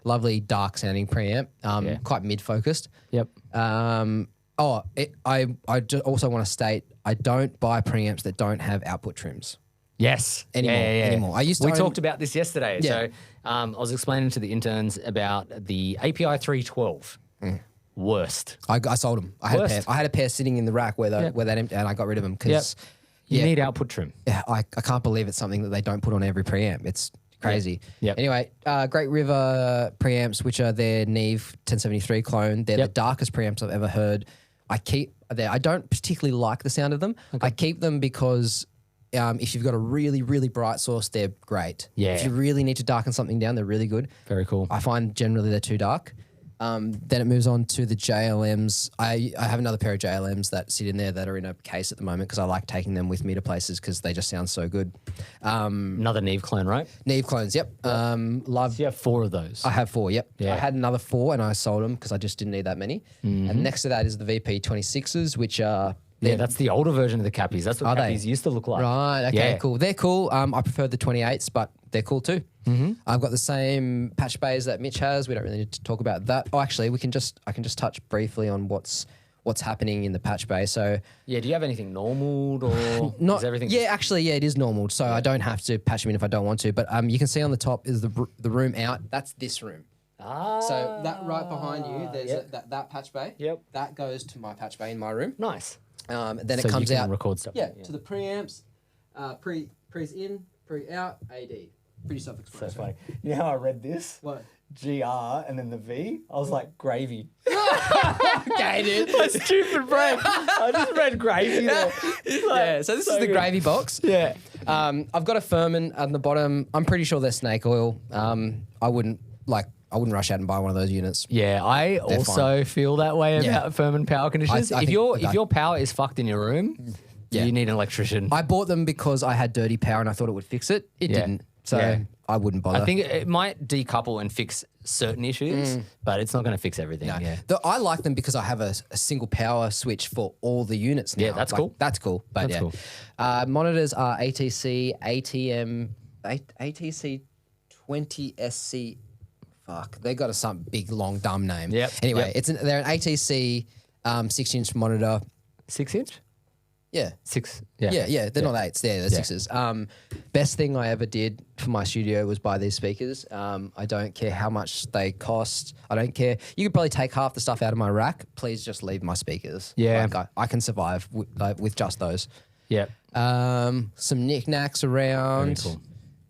lovely dark sounding preamp, quite mid focused. Yep. I also want to state I don't buy preamps that don't have output trims. Yes. Anymore. I used to We talked about this yesterday. Yeah. So I was explaining to the interns about the API 312. Worst. I sold them. I had a pair sitting in the rack where that empty, and I got rid of them because You need output trim. Yeah, I can't believe it's something that they don't put on every preamp. It's crazy. Yep. Anyway, Great River preamps, which are their Neve 1073 clone. They're the darkest preamps I've ever heard. I don't particularly like the sound of them. I keep them because if you've got a really, really bright source, they're great. Yeah. If you really need to darken something down, they're really good. Very cool. I find generally they're too dark. Then it moves on to the JLMs. I have another pair of JLMs that sit in there that are in a case at the moment because I like taking them with me to places because they just sound so good. Another Neve clone, right? Neve clones, yep. Love. So you have 4 of those. I have 4, yep. Yeah. I had another 4 and I sold them because I just didn't need that many. And next to that is the VP 26s, which are... Yeah, that's the older version of the Cappies. That's what Cappies used to look like. Right, okay, cool. They're cool. I prefer the 28s, but they're cool too. I've got the same patch bays that Mitch has. We don't really need to talk about that. Oh, actually, I can just touch briefly on what's happening in the patch bay. So yeah, do you have anything normal or not is everything? Yeah, actually, yeah, it is normal. So I don't have to patch them in if I don't want to. But you can see on the top is the room out. That's this room. So that right behind you, there's that patch bay. Yep. That goes to my patch bay in my room. Nice. Then So it comes you can out. record stuff. Yeah, to the preamps, pre's in, pre out, AD. Pretty So self-explanatory. funny. You know how I read this? What? GR and then the V? I was like, gravy. Okay, dude. My stupid brain. I just read gravy there. Yeah, so this is the good. gravy box. Yeah. I've got a Furman on the bottom. I'm pretty sure they're snake oil. I wouldn't rush out and buy one of those units. Yeah, I also feel that way about Furman power conditioners. I if think your power is fucked in your room, you need an electrician. I bought them because I had dirty power and I thought it would fix it. It didn't. So I wouldn't bother. I think it might decouple and fix certain issues, but it's not going to fix everything. No. Yeah. I like them because I have a single power switch for all the units now. Yeah, that's cool. That's cool. But That's cool. Monitors are ATC, ATM, ATC 20SC. Fuck, they got some big, long, dumb name. Yep. Anyway, they're an ATC 6-inch monitor. 6-inch? Yeah. 6. Yeah. They're not 8s. They're 6s. Best thing I ever did for my studio was buy these speakers. I don't care how much they cost. I don't care. You could probably take half the stuff out of my rack. Please just leave my speakers. Yeah. Like I can survive with just those. Yeah. Some knickknacks around. Very cool.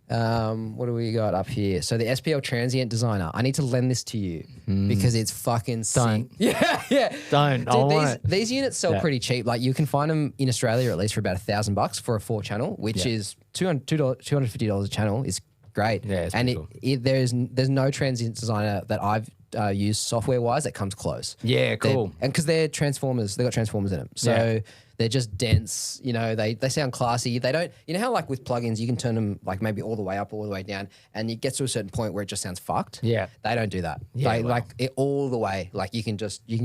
What do we got up here? So the SPL Transient Designer. I need to lend this to you because it's fucking sick. Don't. Yeah. Don't. Dude, I want it. these units sell pretty cheap. Like you can find them in Australia at least for about $1,000 for a 4-channel, which is $250 a channel. Is great. Yeah, it's and pretty cool. there's no Transient Designer that I've used software wise that comes close. Yeah, cool. And because they're transformers, they got transformers in them, so they're just dense. You know, they sound classy. They don't. You know how like with plugins you can turn them like maybe all the way up, all the way down, and it gets to a certain point where it just sounds fucked. Yeah. They don't do that. Yeah, They wow. like it all the way. Like you can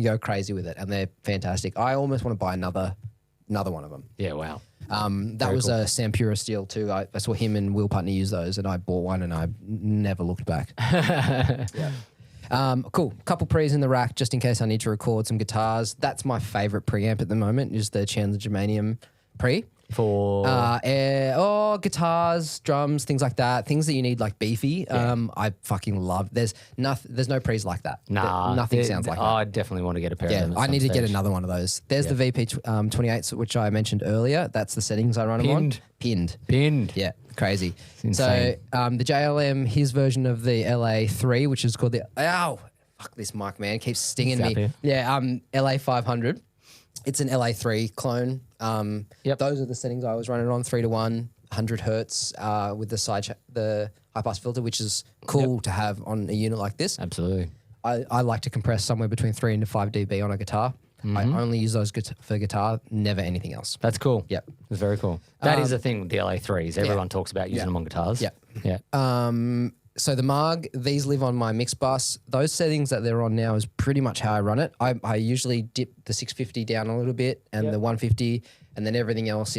go crazy with it, and they're fantastic. I almost want to buy another one of them. Yeah, wow. That was a Sampura Steel too. I saw him and Will Putney use those, and I bought one, and I never looked back. Cool. Couple pre's in the rack just in case I need to record some guitars. That's my favorite preamp at the moment is the Chandler Germanium pre. For Guitars, drums, things like that. Things that you need like beefy. I fucking love. There's no pre's like that. Nothing sounds like that. I definitely want to get a pair of them. I need to get another one of those. There's the VP 28s, which I mentioned earlier. That's the settings I run them on. Pinned. Yeah, crazy. insane. So the JLM, his version of the LA3, which is called the fuck this mic, man, it keeps stinging me. Here. Yeah, LA 500. It's an LA3 clone. Those are the settings I was running on: 3:1, 100 hertz with the high pass filter, which is cool to have on a unit like this. Absolutely. I like to compress somewhere between 3 and 5 dB on a guitar. I only use those for guitar, never anything else. That's cool. Yep. It's very cool. That is the thing with the LA3s. Everyone talks about using them on guitars. Yep. Yeah. So the Marg, these live on my mix bus. Those settings that they're on now is pretty much how I run it. I usually dip the 650 down a little bit and the 150, and then everything else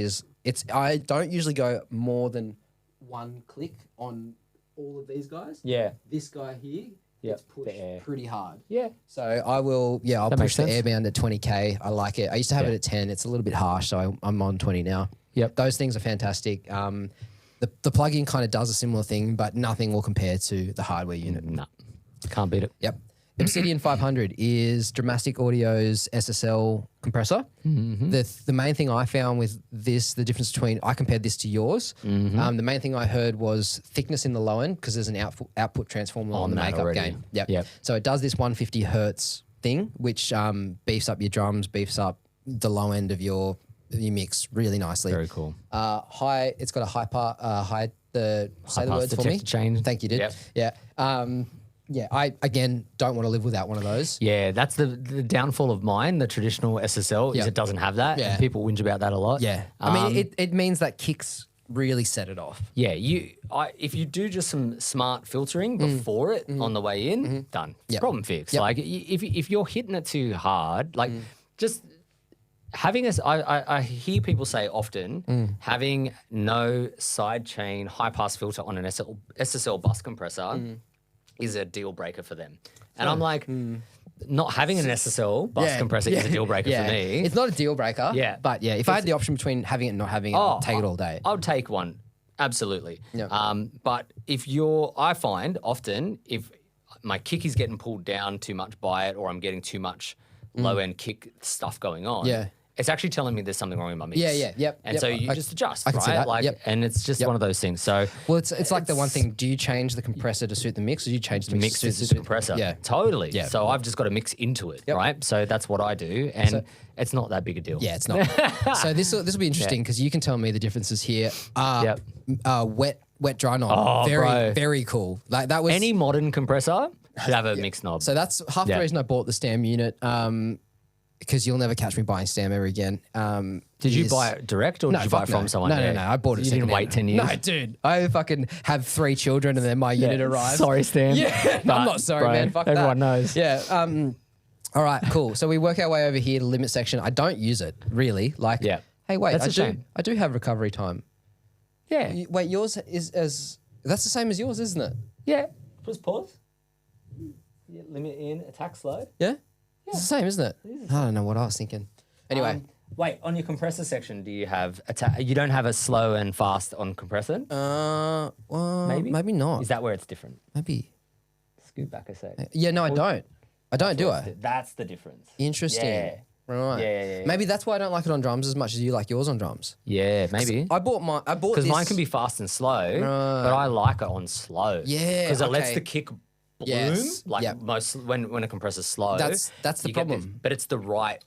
I don't usually go more than one click on all of these guys. Yeah. This guy here gets pushed pretty hard. Yeah. So I'll That push makes the sense. Airbound at 20K. I like it. I used to have it at 10. It's a little bit harsh, so I'm on 20 now. Yep. Those things are fantastic. The plug-in kind of does a similar thing, but nothing will compare to the hardware unit. No, can't beat it. Yep. Obsidian 500 is Dramatic Audio's SSL compressor. The main thing I found with this, the difference between, I compared this to yours. The main thing I heard was thickness in the low end because there's an output transformer on the makeup gain. Yep. So it does this 150 hertz thing, which beefs up your drums, beefs up the low end of your mix really nicely. Very cool. It's got a say the words for me. Chain. Thank you, dude. Yep. Yeah. Yeah, I, again, don't want to live without one of those. Yeah, that's the downfall of mine, the traditional SSL, is it doesn't have that. Yeah. And people whinge about that a lot. Yeah. I mean, it means that kicks really set it off. Yeah, if you do just some smart filtering before it on the way in, done. Problem fixed. Like if you're hitting it too hard, like just having I hear people say often, having no sidechain high pass filter on an SSL bus compressor is a deal breaker for them. And I'm like, not having an SSL bus compressor is a deal breaker for me. It's not a deal breaker. Yeah. But yeah, if I had the option between having it and not having it, I'd take it all day. I would take one. Absolutely. Yeah. But I find often if my kick is getting pulled down too much by it or I'm getting too much low end kick stuff going on. Yeah. It's actually telling me there's something wrong in my mix. Yep. And so you just adjust, I can see right? that. Like, and it's just one of those things. So, well, it's like the one thing. Do you change the compressor to suit the mix, or do you change the mix to suit suit the compressor? Yeah, totally. Yeah. So I've just got to mix into it, right? So that's what I do, and it's not that big a deal. Yeah, it's not. So this will be interesting because you can tell me the differences here. Wet dry knob. Very cool. Like that was any modern compressor should have a mix knob. So that's half the reason I bought the Stam unit. Because you'll never catch me buying Stam ever again. Did you buy it direct or did you buy it from someone? No. I bought it. You didn't wait 10 years? No, dude. I fucking have 3 children and then my unit arrives. Sorry, Stam. Yeah, I'm not sorry, man. Fuck everyone that. knows. Yeah. All right, cool. So we work our way over here to limit section. I don't use it really. Like, hey, wait, That's a shame. I do have recovery time. Yeah. Wait, yours is that's the same as yours, isn't it? Yeah. Just pause. Yeah, limit in, attack slow. Yeah. It's the same, isn't it? I don't know what I was thinking. Anyway. Wait, on your compressor section, do you have you don't have a slow and fast on compressor? Well, maybe not. Is that where it's different? Maybe. Scoot back a sec. Yeah, no, I don't. I don't do it. That's the difference. Interesting. Yeah. Right. Yeah. Maybe that's why I don't like it on drums as much as you like yours on drums. Yeah, maybe. I bought because mine can be fast and slow, but I like it on slow. Yeah, because it lets the kick bloom. Yes. Most when a compressor's slow. That's the problem. But it's the right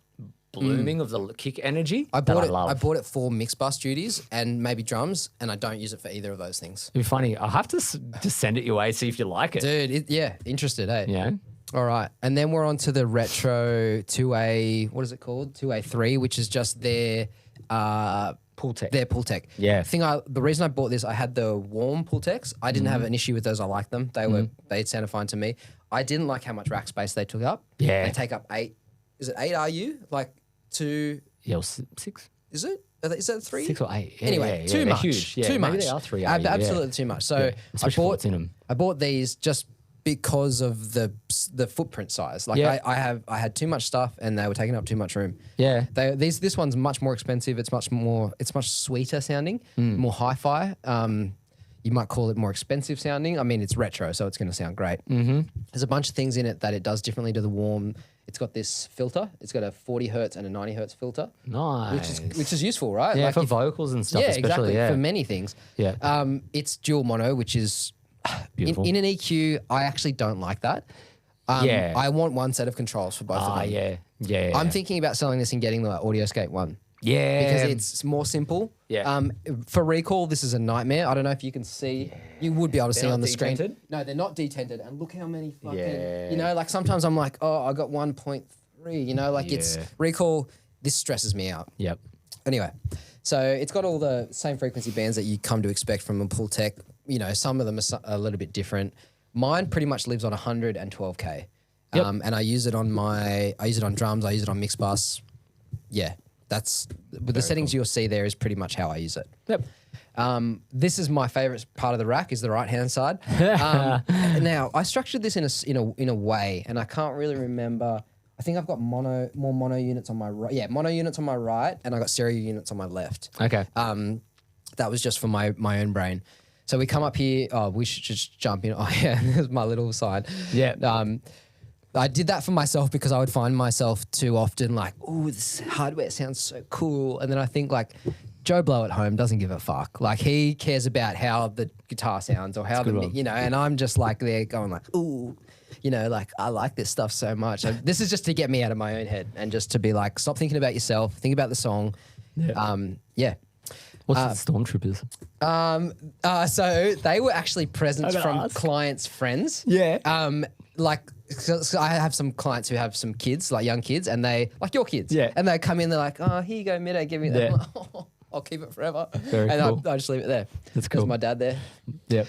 blooming of the kick energy. I love. bought it for mix bus duties and maybe drums, and I don't use it for either of those things. It'd be funny. I'll have to just send it your way, see if you like it. Dude, interested, eh? Yeah. All right. And then we're on to the retro 2A, what is it called? 2A3, which is just their Pultec. Their Pultec. Yeah. The reason I bought this, I had the warm Pultecs. I didn't have an issue with those. I liked them. They sounded fine to me. I didn't like how much rack space they took up. Yeah. They take up 8. Is it 8 RU? Like 2. Yeah, 6. Is it? Is that 3? 6 or 8. Yeah, anyway, too they're much. Huge. Yeah, too much. Maybe they are 3 Absolutely too much. So I bought these just because of the footprint size. Like I had too much stuff and they were taking up too much room. Yeah. This one's much more expensive. It's much sweeter sounding, more hi-fi. You might call it more expensive sounding. I mean, it's retro, so it's going to sound great. Mm-hmm. There's a bunch of things in it that it does differently to the warm. It's got this filter. It's got a 40 hertz and a 90 hertz filter. Nice. Which is useful, right? Yeah, like for vocals and stuff, especially. Exactly. Yeah, for many things. Yeah. It's dual mono, which is beautiful. In an EQ, I actually don't like that. I want one set of controls for both of them. Yeah. I'm thinking about selling this and getting the AudioScape one. Yeah. Because it's more simple. Yeah. For recall, this is a nightmare. I don't know if you can see. You would be able to see on the detented? screen. No, they're not detented. And look how many fucking, like sometimes I'm like, oh, I got 1.3, it's recall. This stresses me out. Yep. Anyway, so it's got all the same frequency bands that you come to expect from a Pultec. Some of them are a little bit different. Mine pretty much lives on 112K. Yep. And I use it on drums. I use it on mix bus. Yeah. That's with the settings you'll see there is pretty much how I use it. Yep. This is my favorite part of the rack is the right hand side. Now I structured this in a way, and I can't really remember. I think I've got more mono units on my right. Yeah, mono units on my right, and I got stereo units on my left. Okay. that was just for my own brain. So we come up here. Oh, we should just jump in. Oh yeah, there's my little sign. Yeah. I did that for myself because I would find myself too often like, oh, this hardware sounds so cool. And then I think like Joe Blow at home doesn't give a fuck. Like he cares about how the guitar sounds or how and I'm just like there going like, ooh, like I like this stuff so much. And this is just to get me out of my own head and just to be like, stop thinking about yourself, think about the song. Yeah. What's the Stormtroopers? So they were actually presents from clients' friends. Yeah. So I have some clients who have some kids, like young kids, and they like your kids. Yeah. And they come in, they're like, oh, here you go, Mitta, give me that. Yeah. I'm like, oh, I'll keep it forever. Very and cool. I just leave it there. That's cool. There's my dad there. Yep.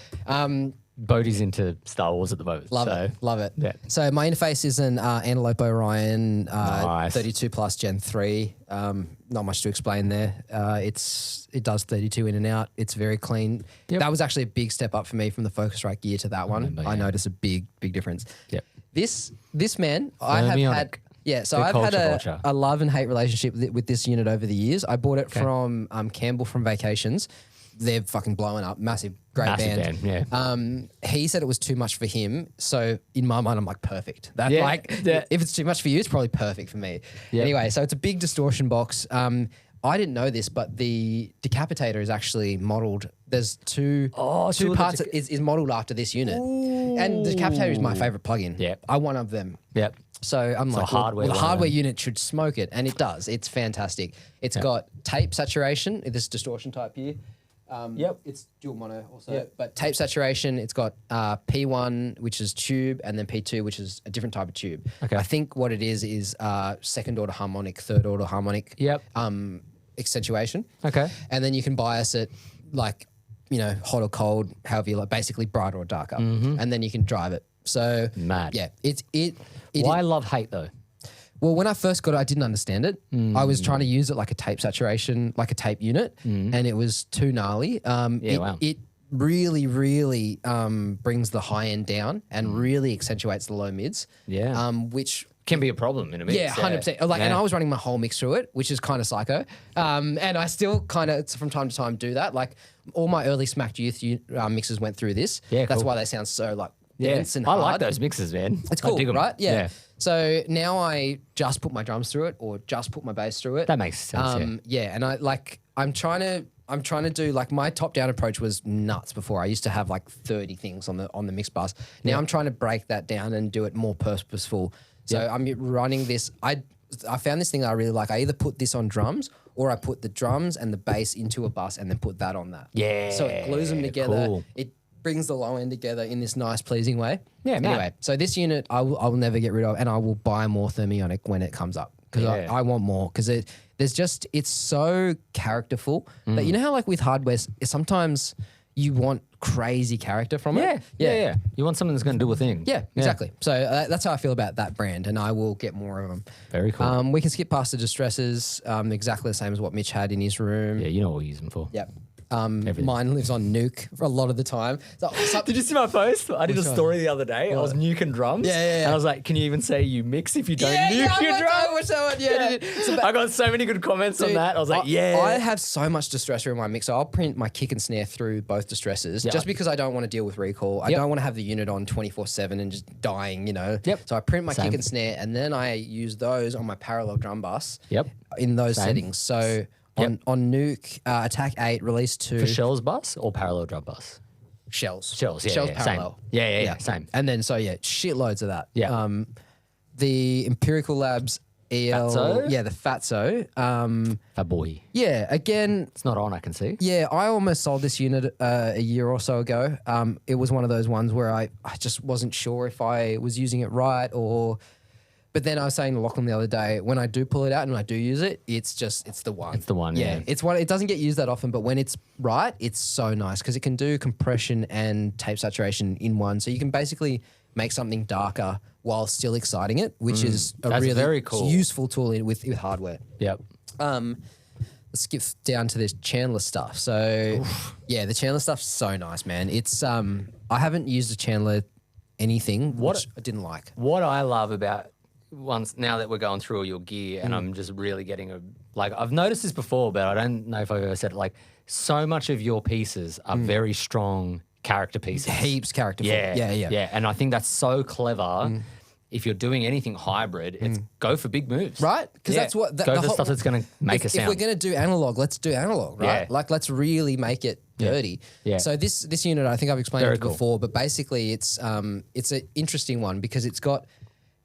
Bodie's into Star Wars at the moment. Love it. Yeah. So my interface is an Antelope Orion Nice. 32 plus Gen 3. Not much to explain there. It does 32 in and out. It's very clean. Yep. That was actually a big step up for me from the Focusrite gear to that one. I noticed a big difference. Yep. This man, I have had. Yeah, so I've had a love and hate relationship with this unit over the years. I bought it from Campbell from Vacations. They're fucking blowing up. Massive band. Yeah. He said it was too much for him. So in my mind, I'm like, perfect. If it's too much for you, it's probably perfect for me. Yep. Anyway, so it's a big distortion box. I didn't know this, but the decapitator is actually modeled. There's two parts is modeled after this unit. Ooh. And the decapitator is my favorite plugin. Yep. I one of them. Yep. So I'm like, the hardware unit should smoke it. And it does. It's fantastic. It's got tape saturation, this distortion type here. It's dual mono also, but tape saturation. It's got P1, which is tube, and then P2, which is a different type of tube. Okay. I think what it is second order harmonic, third order harmonic. Yep. Accentuation. Okay. And then you can bias it like, hot or cold, however you like, basically brighter or darker, and then you can drive it. So mad. Yeah, Why love hate though? Well, when I first got it, I didn't understand it. I was trying to use it like a tape saturation, like a tape unit, and it was too gnarly. It really, really brings the high end down and really accentuates the low mids. Yeah. Which can be a problem in a mix. Yeah, 100%. And I was running my whole mix through it, which is kind of psycho. And I still kind of, from time to time, do that. Like all my early Smacked Youth mixes went through this. Yeah, That's cool. why they sound so like dense and hard. I like those mixes, man. It's cool, dig 'em. right? Yeah. So now I just put my drums through it or just put my bass through it. That makes sense. And I'm trying to do like my top down approach was nuts before. I used to have like 30 things on the mix bus. Now I'm trying to break that down and do it more purposeful. So I'm running this. I found this thing that I really like. I either put this on drums or I put the drums and the bass into a bus and then put that on that. Yeah. So it glues them together. Cool. It brings the low end together in this nice, pleasing way. Yeah, anyway, so this unit I will never get rid of, and I will buy more Thermionic when it comes up because I want more because it's so characterful that you know how like with hardware sometimes you want crazy character from it. Yeah. You want something that's going to do a thing. Yeah, exactly. So that's how I feel about that brand, and I will get more of them. Very cool. We can skip past the distresses, exactly the same as what Mitch had in his room. Yeah, you know what we use them for. Yep. Mine lives on Nuke for a lot of the time. Did you see my post? I did a story the other day. I was nuking drums. Yeah. And I was like, can you even say you mix if you don't nuke your drums? I got so many good comments on that. I was like, I have so much distressor in my mixer. I'll print my kick and snare through both distresses just because I don't want to deal with recall. I don't want to have the unit on 24/7 and just dying, So I print my kick and snare and then I use those on my parallel drum bus in those settings. So on Nuke, Attack 8, Release 2. For Shells bus or parallel drum bus? Shells, Same. parallel. Yeah, same. And then, shitloads of that. Yeah. The Empirical Labs EL. Fatso? Yeah, the Fatso. Fat boy. Yeah, again. It's not on, I can see. Yeah, I almost sold this unit a year or so ago. It was one of those ones where I just wasn't sure if I was using it right or... But then I was saying to Lachlan the other day, when I do pull it out and when I do use it, it's the one. It's the one, yeah. It's one. It doesn't get used that often, but when it's right, it's so nice because it can do compression and tape saturation in one. So you can basically make something darker while still exciting it, which is a really very cool. useful tool with hardware. Yep. Let's skip down to this Chandler stuff. So the Chandler stuff's so nice, man. It's I haven't used a Chandler anything which I didn't like. What I love about once now that we're going through all your gear and I'm just really getting I've noticed this before, but I don't know if I've ever said it. Like, so much of your pieces are very strong character pieces. Heaps character. Yeah. And I think that's so clever. If you're doing anything hybrid, it's go for big moves. Right? Because that's what... Go for stuff that's going to make a sound. If we're going to do analog, let's do analog, right? Yeah. Like, let's really make it dirty. Yeah. So this unit, I think I've explained it before, but basically it's an interesting one because it's got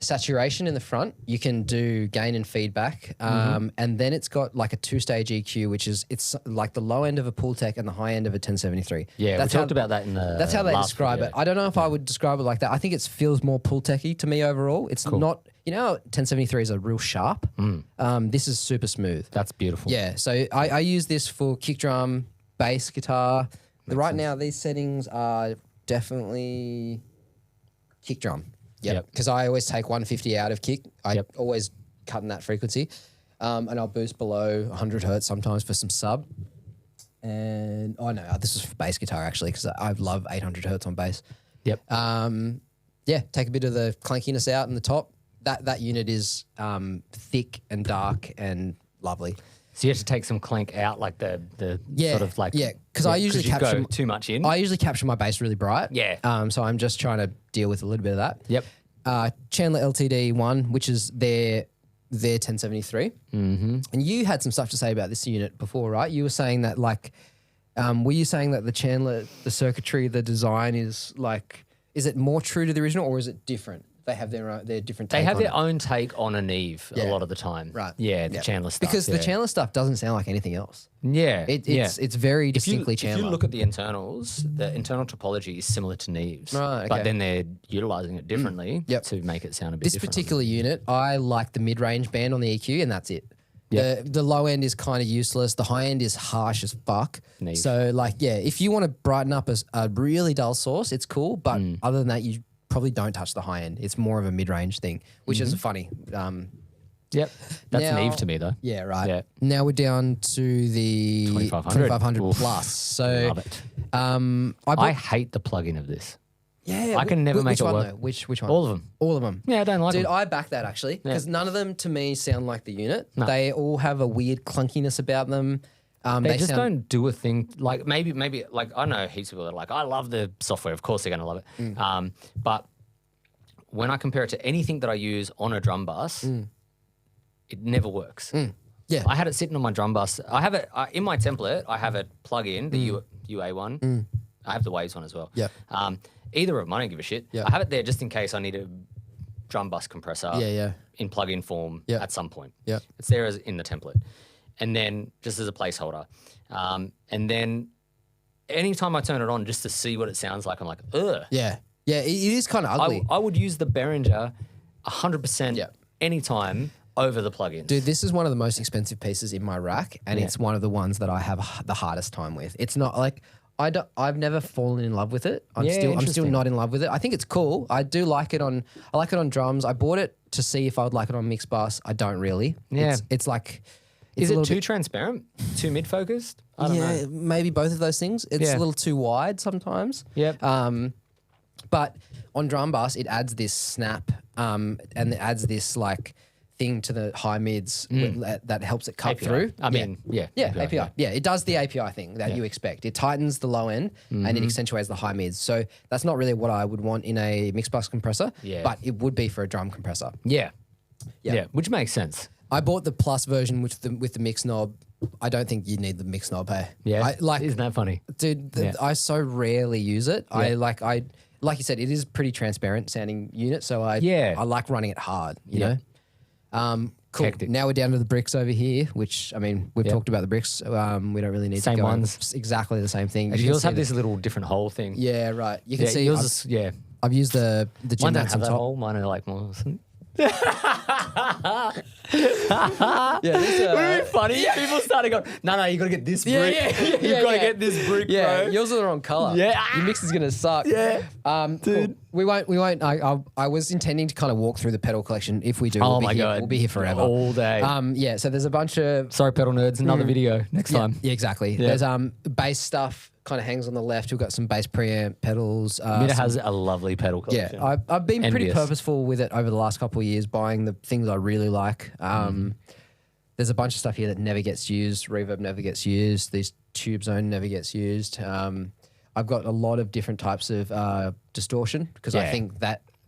saturation in the front. You can do gain and feedback. And then it's got like a 2-stage EQ, which is, it's like the low end of a Pultec and the high end of a 1073. Yeah, we talked about that in the That's how they last describe video. it. I don't know if I would describe it like that. I think it feels more Pultec-y to me overall. It's not, you know, 1073 is a real sharp. This is super smooth. That's beautiful. Yeah, so I use this for kick drum, bass guitar. Right now, these settings are definitely kick drum. Yep. Because I always take 150 out of kick. I always cut in that frequency. And I'll boost below 100 hertz sometimes for some sub. And, this is for bass guitar actually because I love 800 hertz on bass. Yep. Take a bit of the clankiness out in the top. That unit is thick and dark and lovely. So you have to take some clank out, like the sort of like... Yeah, because I usually capture... go too much in. I usually capture my bass really bright. Yeah. So I'm just trying to deal with a little bit of that. Yep. Chandler LTD 1, which is their 1073. And you had some stuff to say about this unit before, right? You were saying that were you saying that the Chandler, the circuitry, the design is like... Is it more true to the original or is it different? They have their different take They have on their it. own take on a Neve a lot of the time. Right. Yeah, the Chandler stuff. Because the Chandler stuff doesn't sound like anything else. Yeah. It's very distinctly Chandler. If you look at the internals, the internal topology is similar to Neve's. Right, okay. But then they're utilising it differently to make it sound a bit This different. particular unit, I like the mid-range band on the EQ and that's it. Yep. The low end is kind of useless. The high end is harsh as fuck. Neve. So if you want to brighten up a really dull source, it's cool. But other than that, you probably don't touch the high end. It's more of a mid-range thing, which is funny. Yep. That's now, Neve to me though. Yeah, right. Yeah. Now we're down to the 2500 plus. So Love it. I I hate the plugin of this. Yeah, I can never make it work. Though? Which one? All of them. All of them. Yeah, I don't like Dude, them. I back that actually because none of them to me sound like the unit. No. They all have a weird clunkiness about them. They just don't do a thing. Like maybe like I know heaps of people that are like, I love the software. Of course they're going to love it. But when I compare it to anything that I use on a drum bus, it never works. Yeah. I had it sitting on my drum bus. I have it in my template. I have it plug in the UA one. I have the Waves one as well. Yeah. Either of them, I don't give a shit. Yeah. I have it there just in case I need a drum bus compressor in plug-in form at some point. Yeah. It's there as in the template. And then just as a placeholder. And then anytime I turn it on just to see what it sounds like, I'm like, ugh. Yeah. Yeah, it is kind of ugly. I would use the Behringer 100% anytime over the plugins. Dude, this is one of the most expensive pieces in my rack, and it's one of the ones that I have the hardest time with. It's not like I've never fallen in love with it. I'm still not in love with it. I think it's cool. I like it on drums. I bought it to see if I would like it on mixed bass. I don't really. Yeah. It's like is it too transparent? Too mid-focused? I don't know. Maybe both of those things. It's a little too wide sometimes. Yep. But on drum bass, it adds this snap and it adds this like thing to the high mids that helps it cut API. through. API. Yeah, it does the API thing that you expect. It tightens the low end and it accentuates the high mids. So that's not really what I would want in a mixed bus compressor, but it would be for a drum compressor. Yeah, which makes sense. I bought the plus version with the mix knob. I don't think you need the mix knob, hey? Yeah, isn't that funny? Dude, I so rarely use it. Yeah. Like you said, it is a pretty transparent sounding unit, so I like running it hard, you know? Cool. Hectic. Now we're down to the bricks over here, which, I mean, we've talked about the bricks. We don't really need Same to go ones. over exactly the same thing. Actually, yours have this little different hole thing. Yeah, right. You can see yours I've used the gym Mine don't mats have on that top. hole. Mine are like more... Yeah, this, Wouldn't it be funny? People started going, no, you got to get this brick. You've got to get this brick, Yeah, bro. yours are the wrong color. Yeah. Your mix is gonna suck. Yeah. Dude. We won't. I was intending to kind of walk through the pedal collection. If we do, Oh we'll my be here, God. we'll be here forever. All day. Yeah. So there's a bunch of Sorry, pedal nerds. Another video next time. Yeah, exactly. Yeah. There's bass stuff. kind of hangs on the left. We've got some bass preamp pedals. Mitta has a lovely pedal collection. Yeah, I've been pretty purposeful with it over the last couple of years, buying the things I really like. There's a bunch of stuff here that never gets used. Reverb never gets used. These tube zone never gets used. I've got a lot of different types of distortion because I think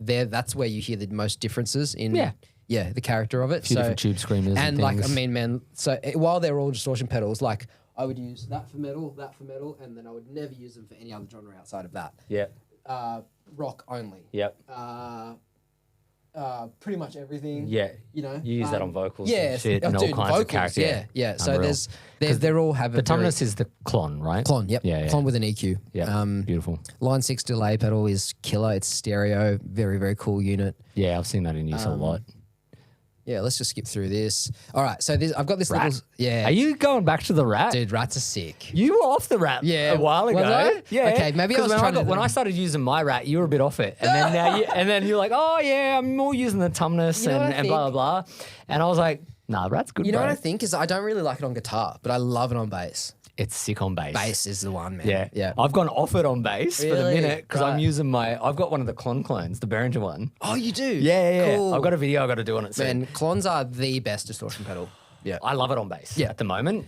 that's where you hear the most differences in the character of it. A few different tube screamers and like things. I mean, man. So while they're all distortion pedals, like I would use that for metal, and then I would never use them for any other genre outside of that. Yeah. Rock only. Yep. Pretty much everything. Yeah. You know, you use that on vocals. Yeah, and shit, and all kinds vocals, of character. Yeah. So they're all have the Tommirock is the clon, right? Clon. Yep. Yeah. Clon with an EQ. Yeah. Beautiful. Line 6 delay pedal is killer. It's stereo. Very, very cool unit. Yeah, I've seen that in use a lot. Yeah, let's just skip through this. All right, so I've got this Rat. little. Yeah. Are you going back to the Rat? Dude, Rats are sick. You were off the Rat a while ago. Was I? Yeah. Okay, maybe I was when I started using my Rat, you were a bit off it. And then you're like, oh yeah, I'm more using the Tumnus and blah, blah, blah. And I was like, nah, Rat's good, You know what I think is I don't really like it on guitar, but I love it on bass. It's sick on bass. Bass is the one, man. Yeah. I've gone off it on bass for the Really? minute because I'm Right. using I've got one of the clones, the Behringer one. Oh, you do? Yeah. Cool. I've got a video I've got to do on it soon. Man, clones are the best distortion pedal. Yeah. I love it on bass Yeah. at the moment.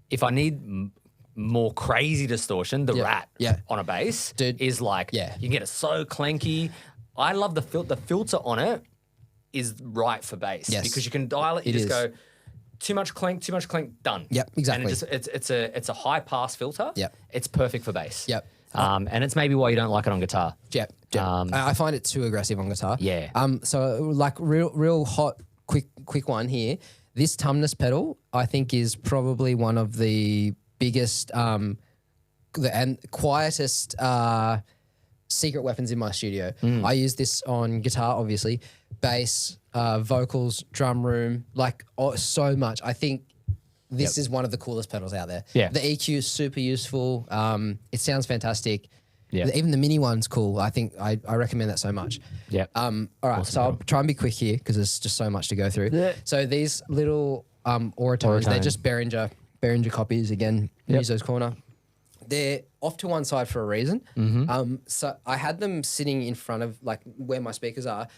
If I need more crazy distortion, the Rat on a bass is like, you can get it so clanky. I love the filter on it is right for bass because you can dial it. You just go too much clank, done. Yep, exactly. And it's a high pass filter. Yep. It's perfect for bass. Yep. And it's maybe why you don't like it on guitar. Yep. I find it too aggressive on guitar. Yeah. So like real hot, quick one here. This Tumnus pedal, I think, is probably one of the biggest and quietest secret weapons in my studio. I use this on guitar, obviously, bass, vocals, drum room, so much. I think this is one of the coolest pedals out there. Yeah. The EQ is super useful. It sounds fantastic. Yeah. Even the mini one's cool. I think I recommend that so much. Yeah. All right, so I'll try and be quick here because there's just so much to go through. Yeah. So these little Oratones, they're just Behringer copies again. Musos Corner. They're off to one side for a reason. So I had them sitting in front of where my speakers are.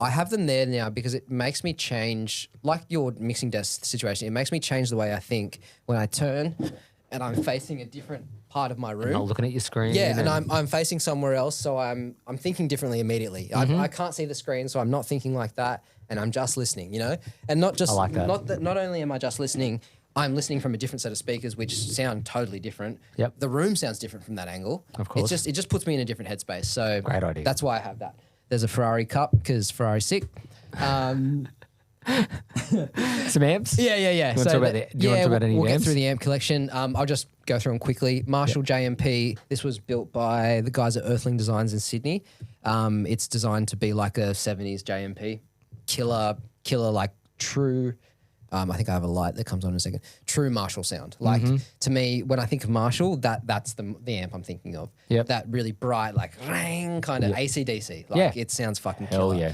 I have them there now because it makes me change, like your mixing desk situation. It makes me change the way I think when I turn and I'm facing a different part of my room. Not looking at your screen. Yeah, and I'm facing somewhere else, so I'm thinking differently immediately. I can't see the screen, so I'm not thinking like that, and I'm just listening, and not just I like that. Not only am I just listening, I'm listening from a different set of speakers, which sound totally different. Yep. The room sounds different from that angle. Of course. It just puts me in a different headspace. So Great idea. That's why I have that. There's a Ferrari cup because Ferrari's sick. Some amps? Yeah. Do you want to talk about any we'll get amps? through the amp collection. I'll just go through them quickly. Marshall JMP. This was built by the guys at Earthling Designs in Sydney. It's designed to be like a 70s JMP. Killer, like true. I think I have a light that comes on in a second. True Marshall sound. Like to me, when I think of Marshall, that's the amp I'm thinking of. Yep. That really bright, like ring kind of AC/DC. Like it sounds fucking killer. Hell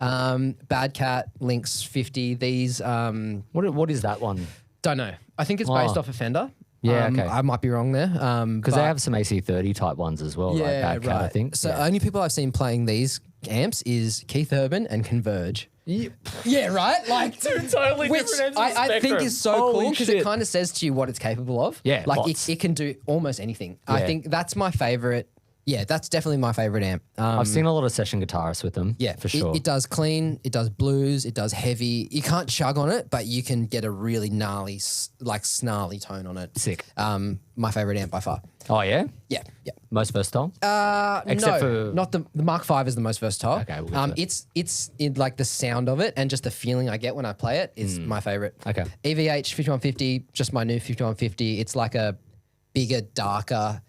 yeah. Bad Cat Lynx 50. These What is that one? don't know. I think it's based off a Fender. Yeah, okay. I might be wrong there. Because they have some AC30 type ones as well, right? Bad Cat, I think. So only people I've seen playing these amps is Keith Urban and Converge. Yeah, right? Like two totally which different ends of the I think spectrum. is so Holy cool because shit. it kind of says to you what it's capable of. Yeah, like lots. it can do almost anything. I Yeah. think that's my favorite. Yeah, that's definitely my favorite amp. I've seen a lot of session guitarists with them. Yeah, for sure. It does clean, it does blues, it does heavy. You can't chug on it, but you can get a really gnarly, snarly tone on it. Sick. My favorite amp by far. Oh, yeah? Yeah. Most versatile? No, Except for- not the Mark V is the most versatile. Okay, we'll get to that. It's in like the sound of it and just the feeling I get when I play it is my favorite. Okay. EVH 5150, just my new 5150. It's like a bigger, darker.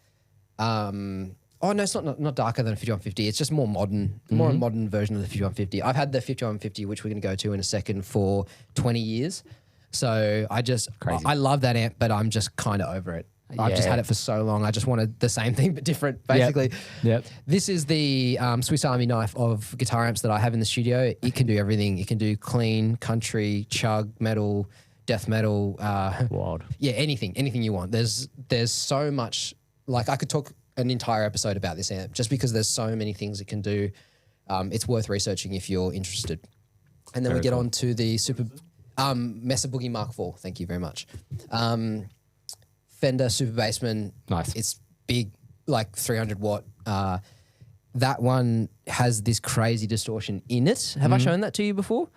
Oh no, it's not darker than a 5150. It's just more modern, more a modern version of the 5150. I've had the 5150, which we're going to go to in a second, for 20 years. So I love that amp, but I'm just kind of over it. I've just had it for so long. I just wanted the same thing but different, basically. Yep. This is the Swiss Army knife of guitar amps that I have in the studio. It can do everything. It can do clean, country, chug, metal, death metal. Wild. Yeah, anything you want. There's so much like I could talk an entire episode about this amp just because there's so many things it can do. It's worth researching if you're interested. And then we get on to the Mesa Boogie Mark IV. Thank you very much. Fender Super Bassman. Nice. It's big, like 300 watt. That one has this crazy distortion in it. Have I shown that to you before?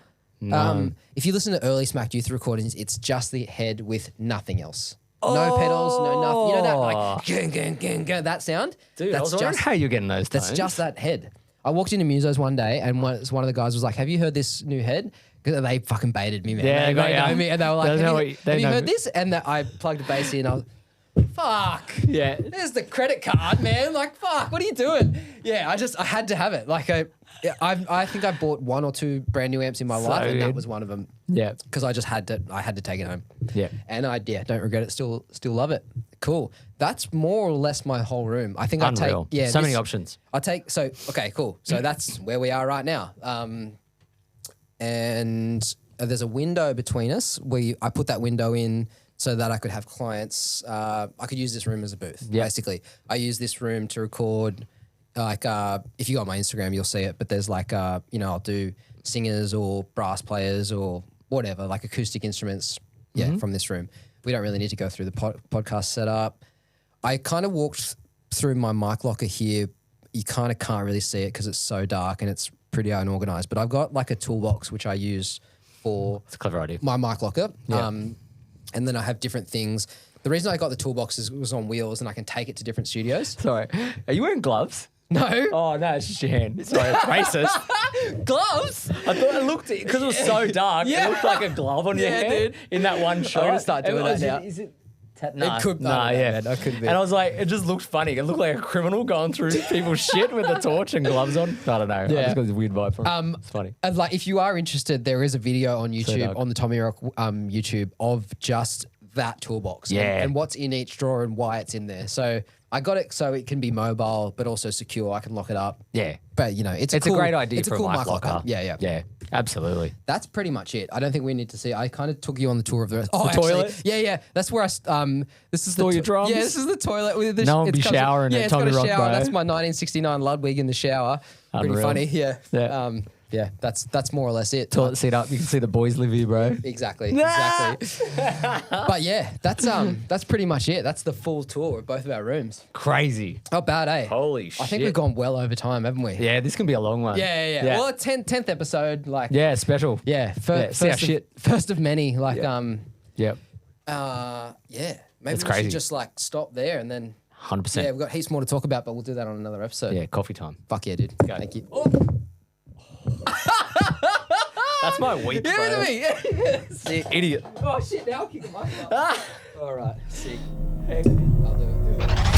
No. If you listen to early Smack Youth recordings, it's just the head with nothing else. No pedals, no nothing. You know that like gang, gang, gang, gang, that sound? Dude, that's I was wondering how you're getting those tones. That's just that head. I walked into Musos one day and one of the guys was like, have you heard this new head? Because they fucking baited me, man. Yeah, they know me. And they were like, have you heard me. this? And I plugged the bass in. I was fuck. Yeah. There's the credit card, man. Like, fuck, what are you doing? Yeah, I had to have it. Like, I think I bought 1 or 2 brand new amps in my life, and that was one of them. Yeah. Because I had to take it home. Yeah. And I don't regret it. Still love it. Cool. That's more or less my whole room. I think Unreal. So many options. Okay, cool. So that's where we are right now. And there's a window between us where I put that window in so that I could have clients. I could use this room as a booth, basically. I use this room to record, like, if you go on my Instagram, you'll see it, but there's like, I'll do singers or brass players or whatever, like acoustic instruments, from this room. We don't really need to go through the podcast setup. I kind of walked through my mic locker here. You kind of can't really see it because it's so dark and it's pretty unorganized, but I've got like a toolbox which I use for It's a clever idea. my mic locker. Yeah. And then I have different things. The reason I got the toolbox is it was on wheels and I can take it to different studios. Sorry. Are you wearing gloves? No. Oh, no, it's just your hand. Sorry, racist. Gloves? I thought it looked, because it was so dark, it looked like a glove on your hand dude. in that one shot. I'm going to start doing that now. Is it? It could be. Nah, yeah. I could be. And I was like, it just looked funny. It looked like a criminal going through people's shit with a torch and gloves on. I don't know. Yeah. I just got this weird vibe from it. It's funny. And like, if you are interested, there is a video on YouTube, dark. on the Tommirock YouTube, of just that toolbox and what's in each drawer and why it's in there. So I got it so it can be mobile, but also secure. I can lock it up. Yeah. But, it's a great idea it's for a cool a mic mic locker. Yeah. Yeah, absolutely. That's pretty much it. I don't think we need to see. I kind of took you on the tour of the rest. Oh, The actually, toilet? Yeah. That's where this is Store your drums? Yeah, this is the toilet. With No one be showering at it's got a Tommirock, shower. bro. That's my 1969 Ludwig in the shower. Pretty Unreal. funny. Yeah. Yeah. Yeah. That's more or less it. Toilet seat up. You can see the boys live here, bro. Exactly. But yeah, that's pretty much it. That's the full tour of both of our rooms. Crazy. Not bad, eh? Holy shit. I think we've gone well over time, haven't we? Yeah, this can be a long one. Yeah. Well, 10th episode, like. Yeah, special. Yeah. First of many, like. Yep. Maybe we crazy. should just like stop there and then. 100%. Yeah, we've got heaps more to talk about, but we'll do that on another episode. Yeah, coffee time. Fuck yeah, dude. Go. Thank you. That's my week, Give it to me. Sick idiot. Oh shit! Now I'll kick him up. All right. Sick. I'll do it.